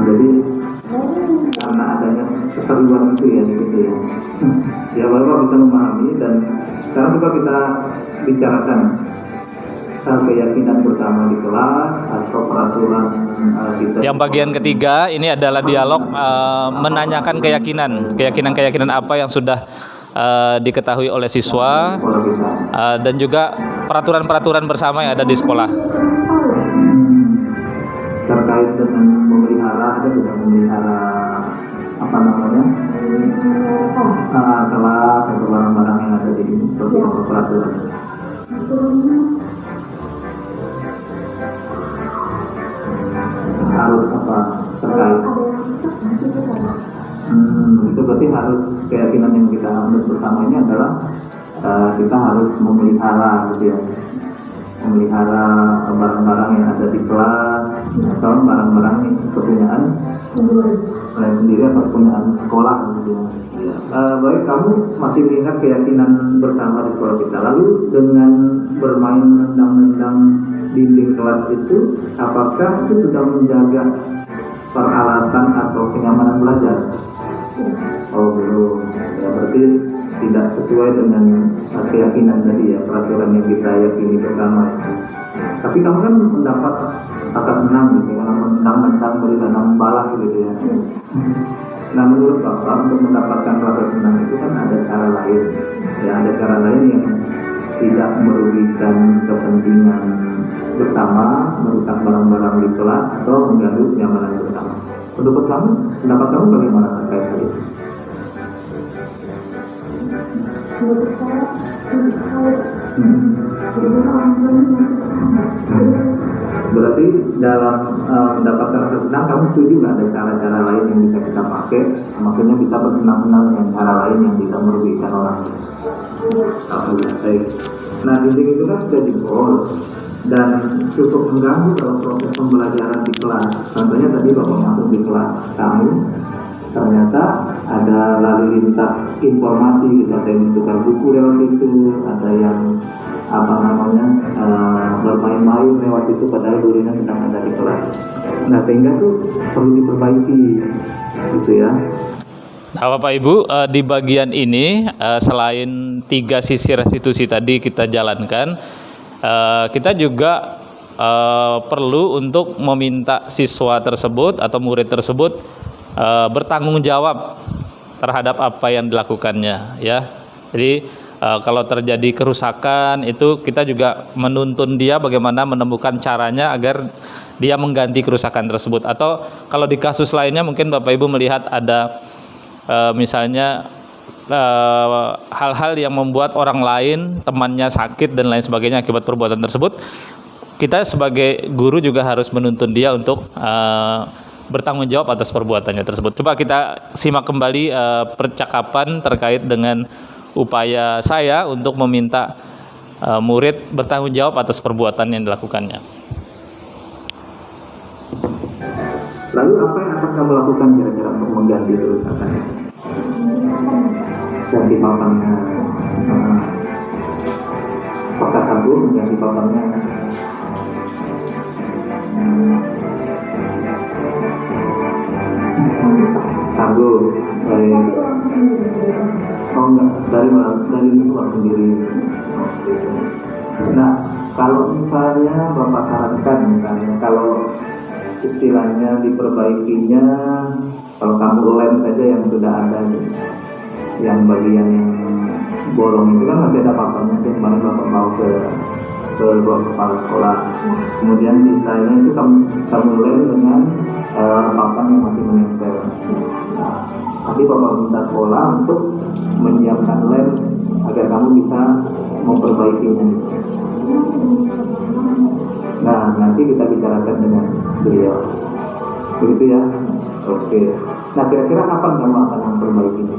Jadi karena adanya keseruan itu ya gitu ya. Ya Bapak bisa memahami, dan sekarang juga kita bicarakan keyakinan bersama di kelas atau peraturan kita. Yang bagian ketiga ini adalah dialog menanyakan keyakinan apa yang sudah diketahui oleh siswa dan juga peraturan-peraturan bersama yang ada di sekolah. Terkait dengan memelihara, ada tidak memelihara apa namanya kelas atau barang-barang yang ada di seperti peraturan. Harus apa terkait? Itu berarti harus keyakinan yang kita ambil bersama ini adalah kita harus memelihara gitu ya, memelihara barang-barang yang ada di kelas atau barang-barang kepunyaan sendiri atau kepunyaan sekolah gitu ya. Baik, kamu masih mengingat keyakinan bersama di sekolah kita. Lalu dengan bermain nendang-nendang dinding kelas itu, apakah itu sudah menjaga peralatan atau kenyamanan belajar? Oh belum. Ya berarti tidak sesuai dengan keyakinan tadi ya, peraturan yang kita yakini bersama. Tapi kamu kan mendapat kata senang gitu, karena menang beri tanam balas gitu ya. Nah menurut Bapak, untuk mendapatkan rasa senang itu kan ada cara lain. Ya ada cara lain yang tidak merugikan kepentingan bersama, merusak barang-barang di kelas atau mengganggu kenyamanan bersama. Menurut kamu, pendapat kamu bagaimana terkait hal itu? Berarti dalam mendapatkan rasa senang, kamu setuju nggak ada cara-cara lain yang bisa kita pakai, maksudnya kita bersenang-senang dengan cara lain yang tidak merugikan orang? Nah dinding itu kan sudah jebol dan cukup mengganggu dalam proses pembelajaran di kelas. Contohnya tadi Bapak masuk di kelas kamu, ternyata ada lalu lintas informasi, ada yang tukar buku lewat itu, ada yang bermain-main lewat itu, padahal gurunya sedang ada di kelas. Nah sehingga tuh perlu diperbaiki gitu ya. Nah, Bapak Ibu, di bagian ini selain 3 sisi restitusi tadi kita jalankan, kita juga perlu untuk meminta siswa tersebut atau murid tersebut bertanggung jawab terhadap apa yang dilakukannya, ya. Jadi kalau terjadi kerusakan itu kita juga menuntun dia bagaimana menemukan caranya agar dia mengganti kerusakan tersebut. Atau kalau di kasus lainnya mungkin Bapak Ibu melihat ada misalnya hal-hal yang membuat orang lain, temannya sakit dan lain sebagainya akibat perbuatan tersebut, kita sebagai guru juga harus menuntun dia untuk bertanggung jawab atas perbuatannya tersebut. Coba kita simak kembali percakapan terkait dengan upaya saya untuk meminta murid bertanggung jawab atas perbuatan yang dilakukannya. Lalu apa yang akan kamu lakukan kira-kira untuk mengganti kerusakannya? Ganti papannya, pakai sabun, ganti papannya. Sabun, oh enggak, dari luar sendiri. Nah, kalau misalnya Bapak sarankan, misalnya kalau istilahnya diperbaikinya, kalau kamu lem saja yang sudah ada, yang bagian yang bolong itu kan masih ada papannya, yang kemarin Bapak bawa ke ruang kepala sekolah. Kemudian sisanya itu kamu lem dengan papan yang masih menempel. Nah, tapi Bapak minta sekolah untuk menyiapkan lem agar kamu bisa memperbaikinya. Nah, nanti kita bicarakan dengan beliau. Begitu ya? Oke. Nah, kira-kira kapan kamu akan memperbaikinya?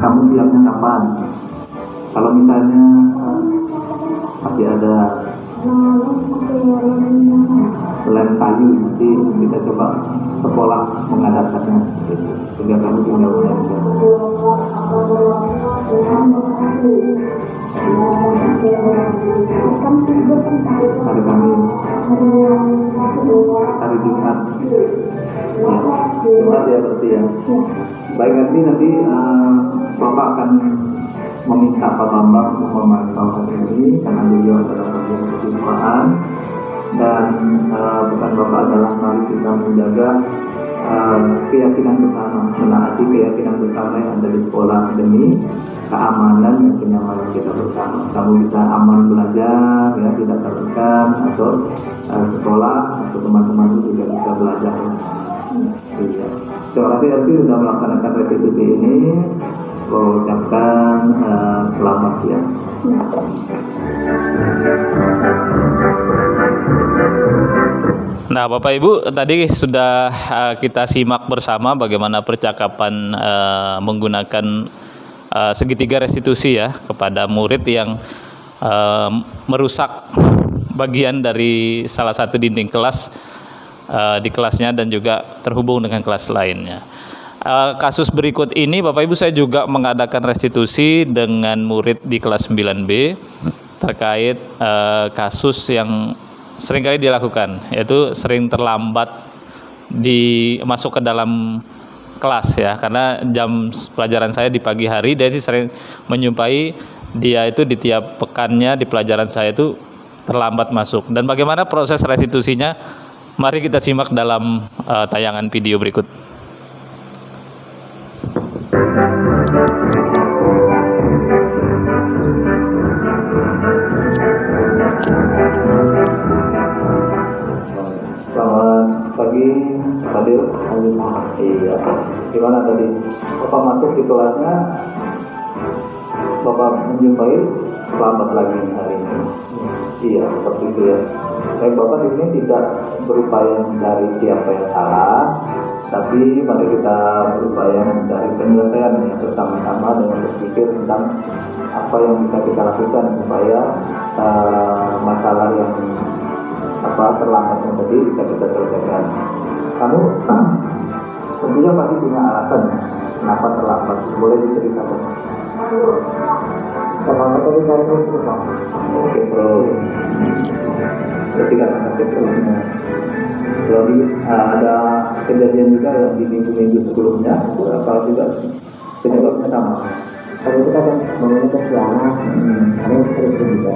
Kamu siapnya kapan? Kalau misalnya masih ada lem kayu, nanti kita coba sekolah mengadaptasinya sehingga kamu tinggal belajar. Hari Kamis, hari Jumat, Jumat ya berarti ya. Baik, nanti Bapak akan meminta Pak Bambang untuk memantau hal ini karena beliau adalah bagian kejuruan dan pesan Bapak adalah mari kita menjaga keyakinan bersama, menaati keyakinan bersama yang ada di sekolah demi keamanan dan kenyamanan kita bersama. Kamu bisa aman belajar, ya, tidak tertekan, atau sekolah atau teman-teman itu juga bisa belajar. Iya. Terima kasih Elvi sudah melaksanakan restitusi ini. Saya ucapkan selamat ya. Nah, Bapak Ibu, tadi sudah kita simak bersama bagaimana percakapan menggunakan segitiga restitusi ya kepada murid yang merusak bagian dari salah satu dinding kelas di kelasnya dan juga terhubung dengan kelas lainnya. Kasus berikut ini Bapak Ibu, saya juga mengadakan restitusi dengan murid di kelas 9B terkait kasus yang seringkali dilakukan, yaitu sering terlambat masuk ke dalam kelas ya, karena jam pelajaran saya di pagi hari, dia sih sering menyumpai dia itu di tiap pekannya di pelajaran saya itu terlambat masuk. Dan bagaimana proses restitusinya, mari kita simak dalam tayangan video berikut. Hadir, iya. Gimana tadi? Bapak masuk di kelasnya, Bapak menjumpai selamat lagi hari ini. Iya, seperti itu ya. Baik, Bapak di sini tidak berupaya mencari siapa yang salah, tapi mari kita berupaya mencari penyelesaian yang bersama-sama dengan berpikir tentang apa yang bisa kita lakukan supaya masalah yang terlambatnya tadi bisa kita selesaikan. Kamu tentunya pasti punya alasan kenapa terlambat. Boleh diceritakan? Terlambat tadi saya itu oke, terus ketika sakit terusnya. Jadi ada kejadian juga yang di minggu-minggu sebelumnya, kalau juga penyebabnya sama. Kalau kita kan bangunnya kesiangan, karena sering juga.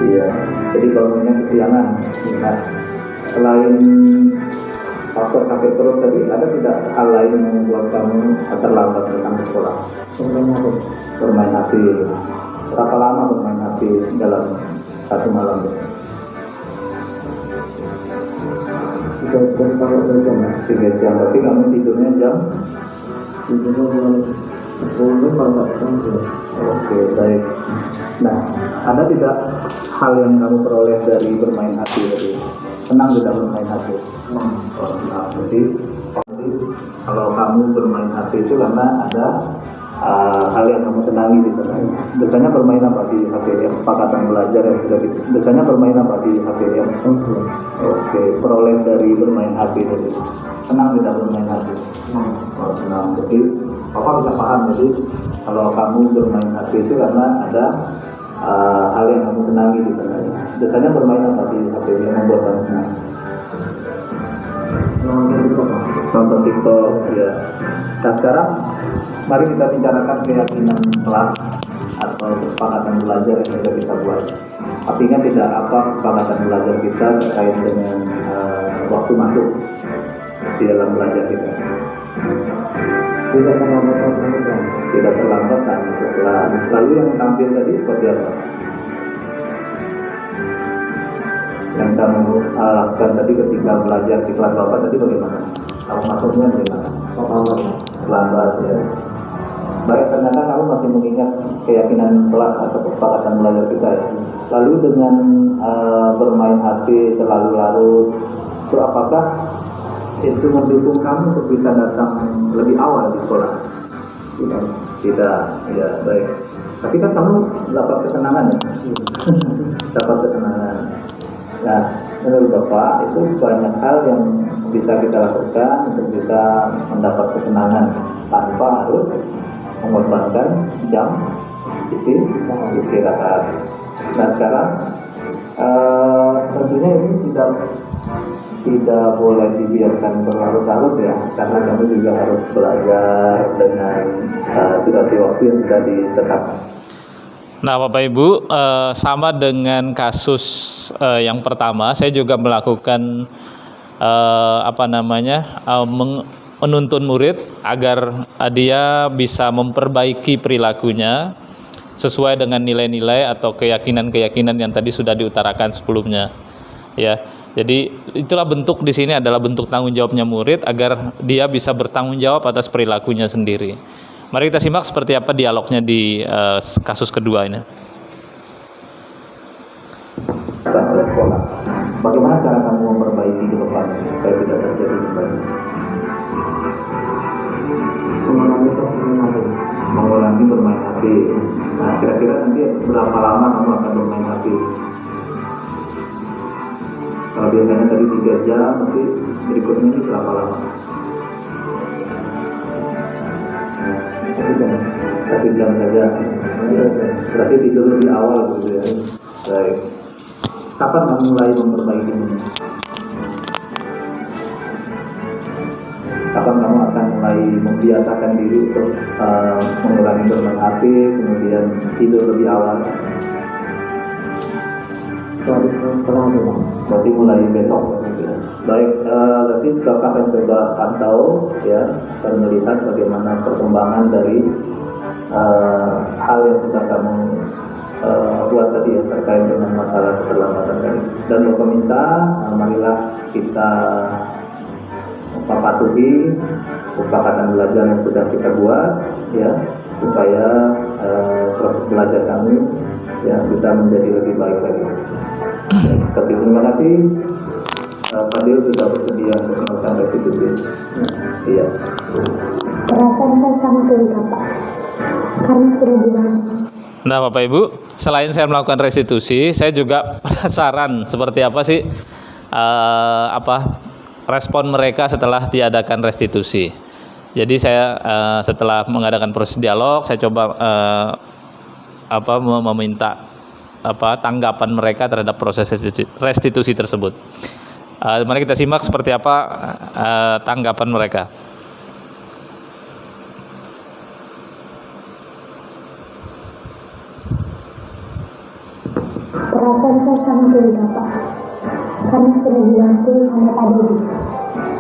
Iya, jadi bangunnya kesiangan. Nah, selain faktor sakit perut tadi, ada tidak hal lain yang membuat kamu terlambat datang ke sekolah? Bermain HP. Berapa lama bermain HP dalam satu malam? 3 jam. Berarti kamu tidurnya jam? Oke, baik. Nah, ada tidak hal yang kamu peroleh dari bermain HP tadi? Senang tidak bermain HP? Nah, jadi kalau kamu bermain HP itu karena ada hal yang kamu senangi di sana. Biasanya bermain apa di HP ya? Kesepakatan belajar yang sudah gitu. Biasanya bermain apa di HP ya? Oke, peroleh dari bermain HP tadi. Senang tidak bermain HP? Senang. Jadi Bapak bisa paham, jadi kalau kamu bermain HP itu karena ada hal yang kamu senangi di sana. Biasanya bermain apa di HP yang membuat kamu senang? Nonton TikTok, ya. Nah, sekarang mari kita bicarakan keyakinan kelas atau kesepakatan belajar yang sudah kita buat. Artinya tidak apa kesepakatan belajar kita terkait dengan waktu masuk di dalam belajar kita. Tidak terlambat kan? Lalu yang tampil tadi seperti apa? Yang kamu lakukan tadi ketika belajar di kelas Bapak tadi bagaimana? Kamu masuknya bagaimana? Lambat ya. Baik, ternyata kamu masih mengingat keyakinan kelas atau kesepakatan belajar kita ya. Lalu dengan bermain HP terlalu larut, itu apakah itu mendukung kamu untuk bisa datang lebih awal di sekolah? Tidak, ya baik. Tapi kan kamu dapat kesenangan ya? Dapat kesenangan. Nah, menurut Bapak itu banyak hal yang bisa kita lakukan untuk bisa mendapat kesenangan tanpa harus mengorbankan jam istirahat. Nah sekarang tentunya ini tidak boleh dibiarkan berlarut-larut ya, karena kami juga harus belajar dengan durasi waktu yang sudah ditetapkan. Nah, Bapak Ibu, sama dengan kasus yang pertama, saya juga melakukan menuntun murid agar dia bisa memperbaiki perilakunya sesuai dengan nilai-nilai atau keyakinan-keyakinan yang tadi sudah diutarakan sebelumnya. Ya, jadi itulah bentuk di sini adalah bentuk tanggung jawabnya murid agar dia bisa bertanggung jawab atas perilakunya sendiri. Mari kita simak seperti apa dialognya di kasus kedua ini. Oleh sekolah, bagaimana cara kamu memperbaiki ke depan supaya tidak terjadi kembali? Mengulangi bermain HP. Nah, kira-kira nanti berapa lama kamu akan bermain HP? Kalau biasanya tadi 3 jam, nanti berikutnya ini berapa lama? 1 jam saja. Berarti tidur lebih awal gitu ya. Baik. Kapan kamu mulai memperbaiki ini? Kapan kamu akan mulai membiasakan diri untuk mengulangi bermain HP, kemudian tidur lebih awal? Berarti mulai besok. Baik, berarti kita akan coba pantau ya, dan melihat bagaimana perkembangan dari hal yang sudah kamu buat tadi ya, terkait dengan masalah keterlambatan tadi. Dan Bapak minta, marilah kita mematuhi kesepakatan belajar yang sudah kita buat ya, supaya proses belajar kami ya bisa menjadi lebih baik lagi. Tapi terima kasih Fadil sudah bersedia untuk melakukan restitusi. Iya. Perasaan saya sangat lega, Pak, karena sudah bilang. Nah, Bapak Ibu, selain saya melakukan restitusi, saya juga penasaran seperti apa sih respon mereka setelah diadakan restitusi. Jadi saya setelah mengadakan proses dialog, saya coba meminta tanggapan mereka terhadap proses restitusi tersebut. Mari kita simak seperti apa tanggapan mereka. Perasaan saya sangat lega, Pak, karena sudah dibantu sama Pak Dodi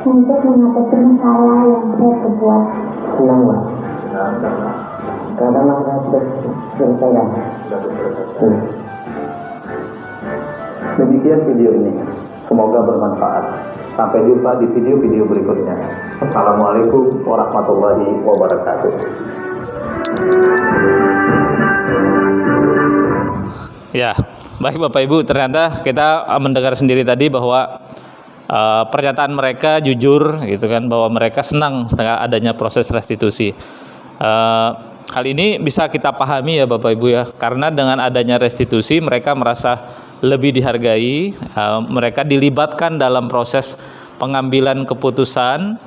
untuk mengatasi masalah yang saya perbuat. Senang, Pak. Karena masalah sudah selesai. Demikian video ini. Semoga bermanfaat. Sampai jumpa di video-video berikutnya. Assalamualaikum warahmatullahi wabarakatuh. Ya, baik Bapak Ibu, ternyata kita mendengar sendiri tadi bahwa pernyataan mereka jujur gitu kan, bahwa mereka senang setelah adanya proses restitusi. Hal ini bisa kita pahami ya Bapak Ibu ya, karena dengan adanya restitusi mereka merasa lebih dihargai, mereka dilibatkan dalam proses pengambilan keputusan,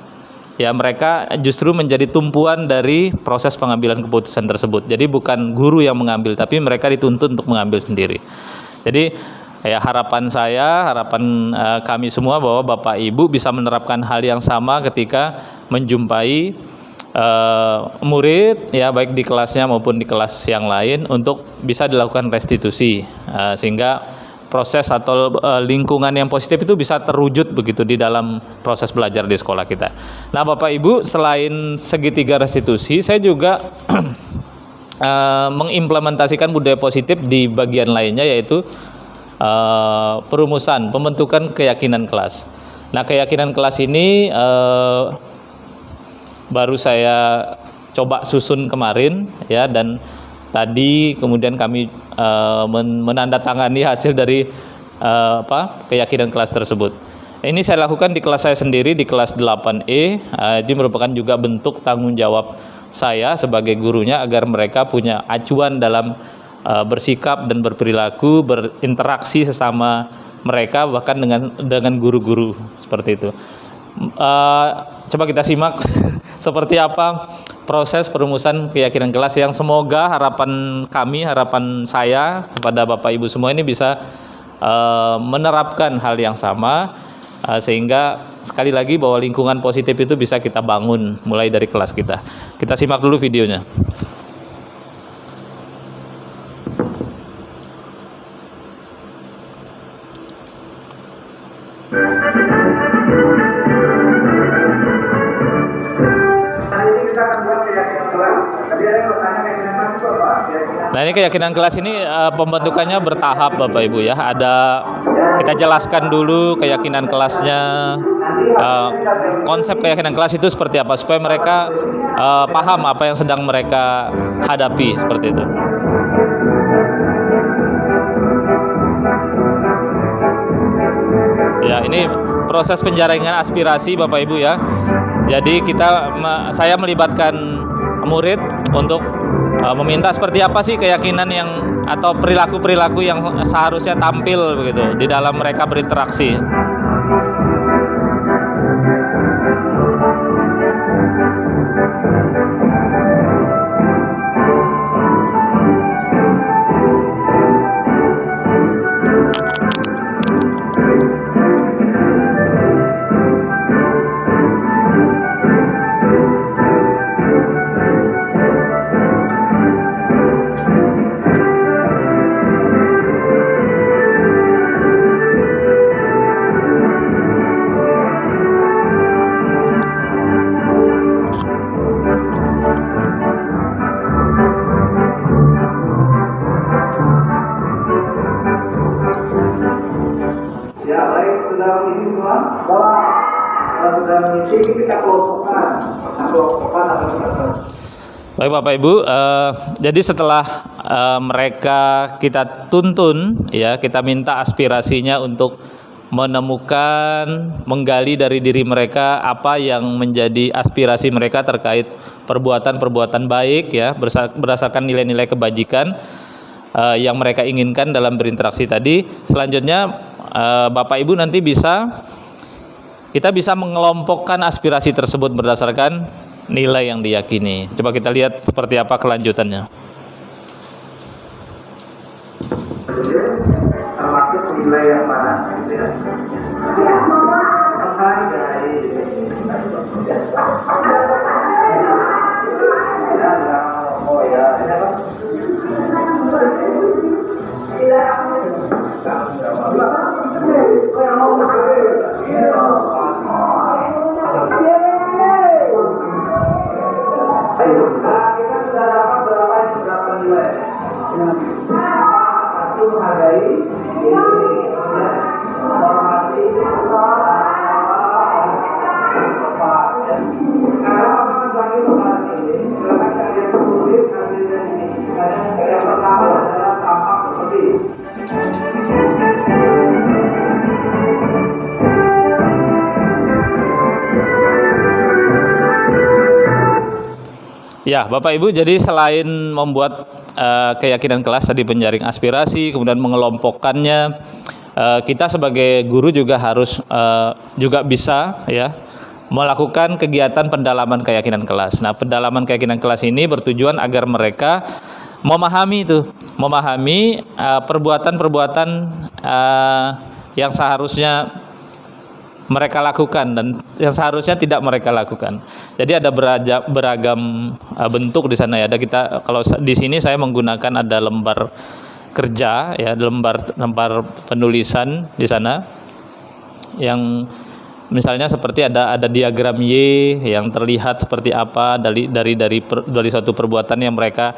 ya mereka justru menjadi tumpuan dari proses pengambilan keputusan tersebut. Jadi bukan guru yang mengambil, tapi mereka dituntut untuk mengambil sendiri. Jadi ya harapan kami semua bahwa Bapak Ibu bisa menerapkan hal yang sama ketika menjumpai murid ya, baik di kelasnya maupun di kelas yang lain, untuk bisa dilakukan restitusi sehingga proses atau lingkungan yang positif itu bisa terwujud begitu di dalam proses belajar di sekolah kita. Nah, Bapak Ibu, selain segitiga restitusi, saya juga mengimplementasikan budaya positif di bagian lainnya, yaitu perumusan, pembentukan keyakinan kelas. Nah, keyakinan kelas ini baru saya coba susun kemarin ya, dan tadi kemudian kami menandatangani hasil dari keyakinan kelas tersebut. Ini saya lakukan di kelas saya sendiri, di kelas 8E. Ini merupakan juga bentuk tanggung jawab saya sebagai gurunya agar mereka punya acuan dalam bersikap dan berperilaku, berinteraksi sesama mereka, bahkan dengan guru-guru seperti itu. Coba kita simak seperti apa proses perumusan keyakinan kelas yang semoga harapan saya kepada Bapak Ibu semua ini bisa menerapkan hal yang sama, sehingga sekali lagi bahwa lingkungan positif itu bisa kita bangun mulai dari kelas kita. Kita simak dulu videonya. Nah, ini keyakinan kelas ini pembentukannya bertahap Bapak Ibu ya. Kita jelaskan dulu keyakinan kelasnya, konsep keyakinan kelas itu seperti apa supaya mereka paham apa yang sedang mereka hadapi seperti itu. Ya, ini proses penjaringan aspirasi Bapak Ibu ya. Jadi saya melibatkan murid untuk meminta seperti apa sih keyakinan yang atau perilaku-perilaku yang seharusnya tampil begitu di dalam mereka berinteraksi. Baik Bapak Ibu, jadi setelah mereka kita tuntun, ya kita minta aspirasinya untuk menemukan, menggali dari diri mereka apa yang menjadi aspirasi mereka terkait perbuatan-perbuatan baik, ya berdasarkan nilai-nilai kebajikan yang mereka inginkan dalam berinteraksi tadi. Selanjutnya Bapak Ibu nanti kita bisa mengelompokkan aspirasi tersebut berdasarkan nilai yang diyakini. Coba kita lihat seperti apa kelanjutannya. Termasuk nilai yang mana? Ya, Bapak Ibu, jadi selain membuat keyakinan kelas tadi penjaring aspirasi, kemudian mengelompokkannya, kita sebagai guru juga harus juga bisa ya melakukan kegiatan pendalaman keyakinan kelas. Nah, pendalaman keyakinan kelas ini bertujuan agar mereka memahami perbuatan-perbuatan yang seharusnya mereka lakukan dan yang seharusnya tidak mereka lakukan. Jadi ada beragam bentuk di sana ya. Ada kalau di sini saya menggunakan ada lembar kerja ya, lembar penulisan di sana yang misalnya seperti ada diagram Y yang terlihat seperti apa dari suatu perbuatan yang mereka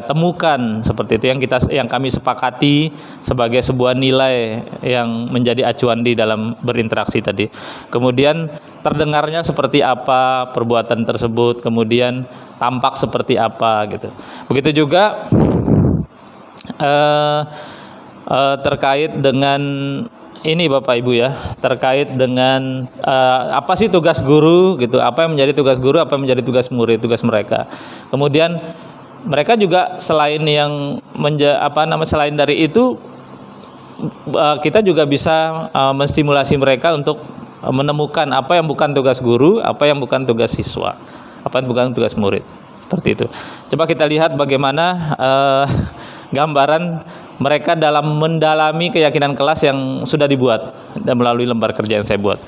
temukan seperti itu, yang kami sepakati sebagai sebuah nilai yang menjadi acuan di dalam berinteraksi tadi. Kemudian terdengarnya seperti apa perbuatan tersebut, kemudian tampak seperti apa gitu. Begitu juga terkait dengan ini Bapak Ibu ya, terkait dengan apa sih tugas guru gitu, apa yang menjadi tugas guru, apa yang menjadi tugas murid, tugas mereka. Kemudian mereka juga selain selain dari itu kita juga bisa menstimulasi mereka untuk menemukan apa yang bukan tugas guru, apa yang bukan tugas siswa, apa yang bukan tugas murid. Seperti itu. Coba kita lihat bagaimana gambaran mereka dalam mendalami keyakinan kelas yang sudah dibuat dan melalui lembar kerja yang saya buat.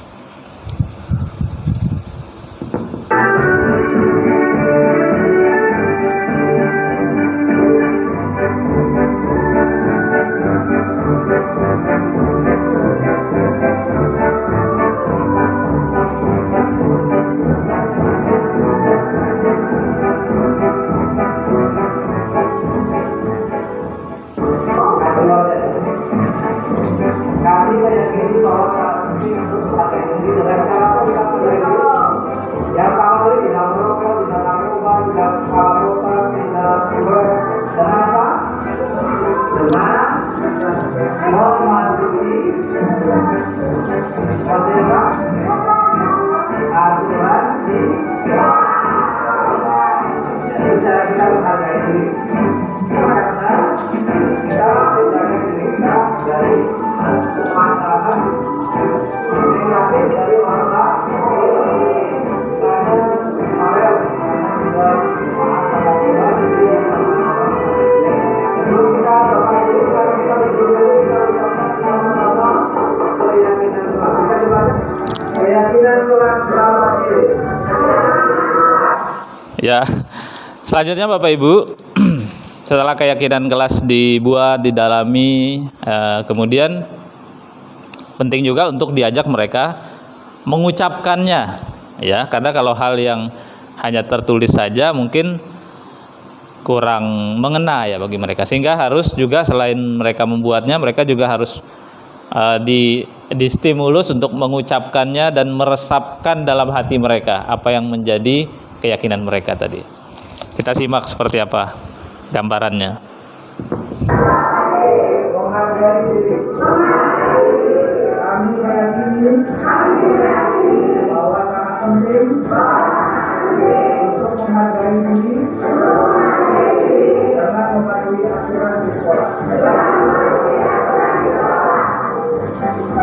aturan di jadi cara kita menghargai diri karena kita menjaga diri kita dari masalah negatif dari orang lain karena Ya, selanjutnya Bapak Ibu, setelah keyakinan kelas dibuat, didalami, kemudian penting juga untuk diajak mereka mengucapkannya, ya, karena kalau hal yang hanya tertulis saja mungkin kurang mengena ya bagi mereka, sehingga harus juga selain mereka membuatnya, mereka juga harus distimulus untuk mengucapkannya dan meresapkan dalam hati mereka apa yang menjadi keyakinan mereka tadi. Kita simak seperti apa gambarannya. menghargai diri. Kami meyakini bahwa sangat penting untuk menghargai diri dengan mematuhi aturan di sekolah.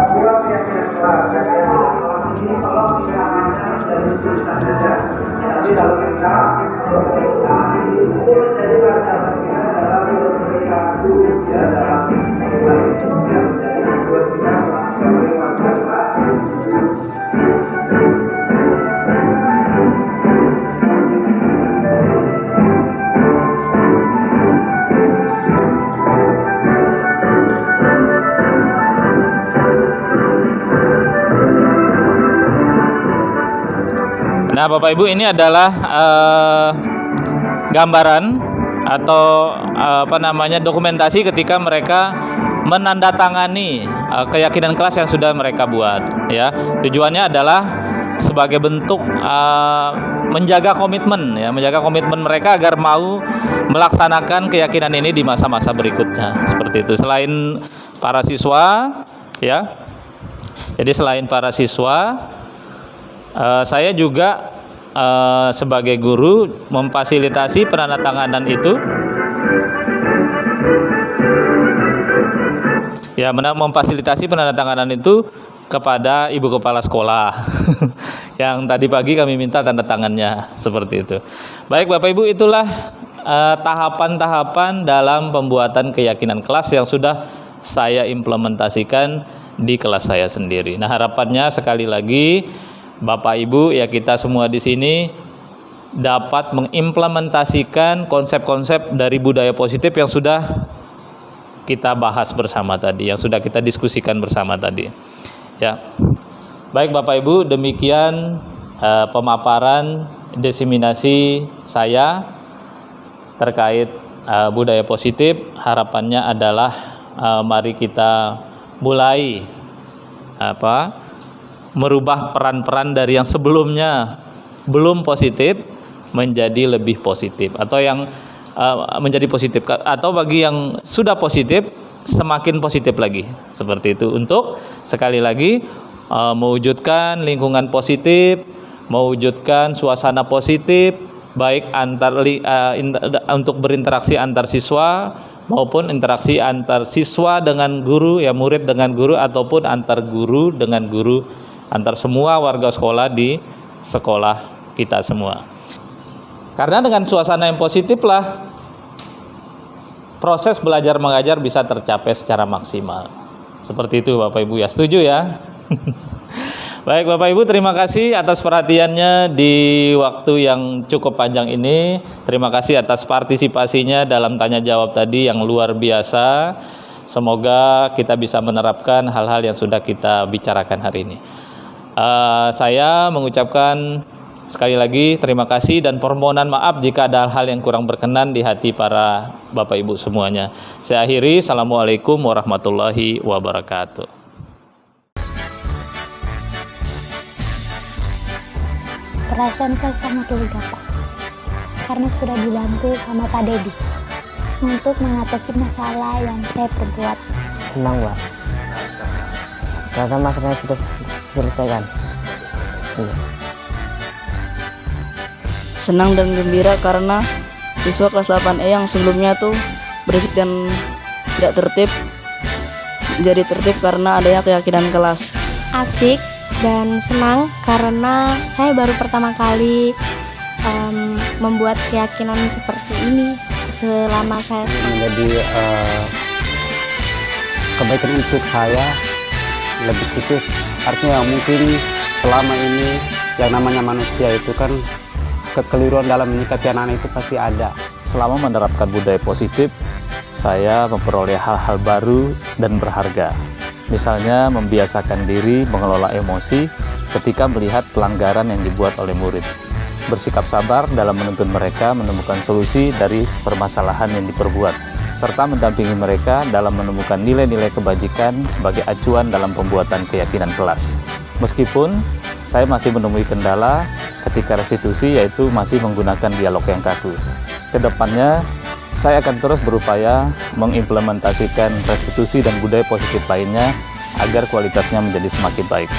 Dua keyakinan kelas. Keyakinan kelas ini kalau tidak hanya dari tulisan saja, tapi kalau kita itu menjadi pelajaran kita dalam berperilaku ya dalam menjadi buat kita sebagai warga kelas. Nah, Bapak Ibu, ini adalah gambaran atau dokumentasi ketika mereka menandatangani keyakinan kelas yang sudah mereka buat, ya. Tujuannya adalah sebagai bentuk menjaga komitmen, ya, menjaga komitmen mereka agar mau melaksanakan keyakinan ini di masa-masa berikutnya, seperti itu. Selain para siswa, ya. Jadi selain para siswa, saya juga sebagai guru memfasilitasi penandatanganan itu, ya, memfasilitasi penandatanganan itu kepada ibu kepala sekolah yang tadi pagi kami minta tanda tangannya, seperti itu. Baik Bapak Ibu, itulah tahapan-tahapan dalam pembuatan keyakinan kelas yang sudah saya implementasikan di kelas saya sendiri. Nah, harapannya sekali lagi Bapak Ibu, ya, kita semua di sini dapat mengimplementasikan konsep-konsep dari budaya positif yang sudah kita bahas bersama tadi, yang sudah kita diskusikan bersama tadi. Ya. Baik Bapak Ibu, demikian pemaparan diseminasi saya terkait budaya positif. Harapannya adalah mari kita mulai merubah peran-peran dari yang sebelumnya belum positif menjadi lebih positif, atau yang menjadi positif, atau bagi yang sudah positif semakin positif lagi, seperti itu, untuk sekali lagi mewujudkan lingkungan positif, mewujudkan suasana positif, baik untuk berinteraksi antar siswa maupun interaksi antar siswa dengan guru, ya, murid dengan guru, ataupun antar guru dengan guru, antar semua warga sekolah di sekolah kita semua. Karena dengan suasana yang positif lah proses belajar mengajar bisa tercapai secara maksimal. Seperti itu Bapak Ibu, ya, setuju ya? Baik Bapak Ibu, terima kasih atas perhatiannya di waktu yang cukup panjang ini. Terima kasih atas partisipasinya dalam tanya jawab tadi yang luar biasa. Semoga kita bisa menerapkan hal-hal yang sudah kita bicarakan hari ini. Saya mengucapkan sekali lagi terima kasih dan permohonan maaf jika ada hal yang kurang berkenan di hati para Bapak Ibu semuanya. Saya akhiri, Assalamualaikum warahmatullahi wabarakatuh. Perasaan saya sangat lega, Pak, karena sudah dibantu sama Pak Dedi untuk mengatasi masalah yang saya perbuat. Senang, Pak. karena masalahnya sudah diselesaikan. Iya. Senang dan gembira karena siswa kelas 8E yang sebelumnya tuh berisik dan tidak tertib jadi tertib karena adanya keyakinan kelas. Asik dan senang karena saya baru pertama kali membuat keyakinan seperti ini selama saya menjadi kebaikan untuk saya lebih khusus. Artinya mungkin selama ini yang namanya manusia itu kan kekeliruan dalam menyikapi anak-anak itu pasti ada. Selama menerapkan budaya positif, saya memperoleh hal-hal baru dan berharga. Misalnya membiasakan diri mengelola emosi ketika melihat pelanggaran yang dibuat oleh murid. Bersikap sabar dalam menuntun mereka menemukan solusi dari permasalahan yang diperbuat, serta mendampingi mereka dalam menemukan nilai-nilai kebajikan sebagai acuan dalam pembuatan keyakinan kelas. Meskipun saya masih menemui kendala ketika restitusi, yaitu masih menggunakan dialog yang kaku. Kedepannya, saya akan terus berupaya mengimplementasikan restitusi dan budaya positif lainnya agar kualitasnya menjadi semakin baik.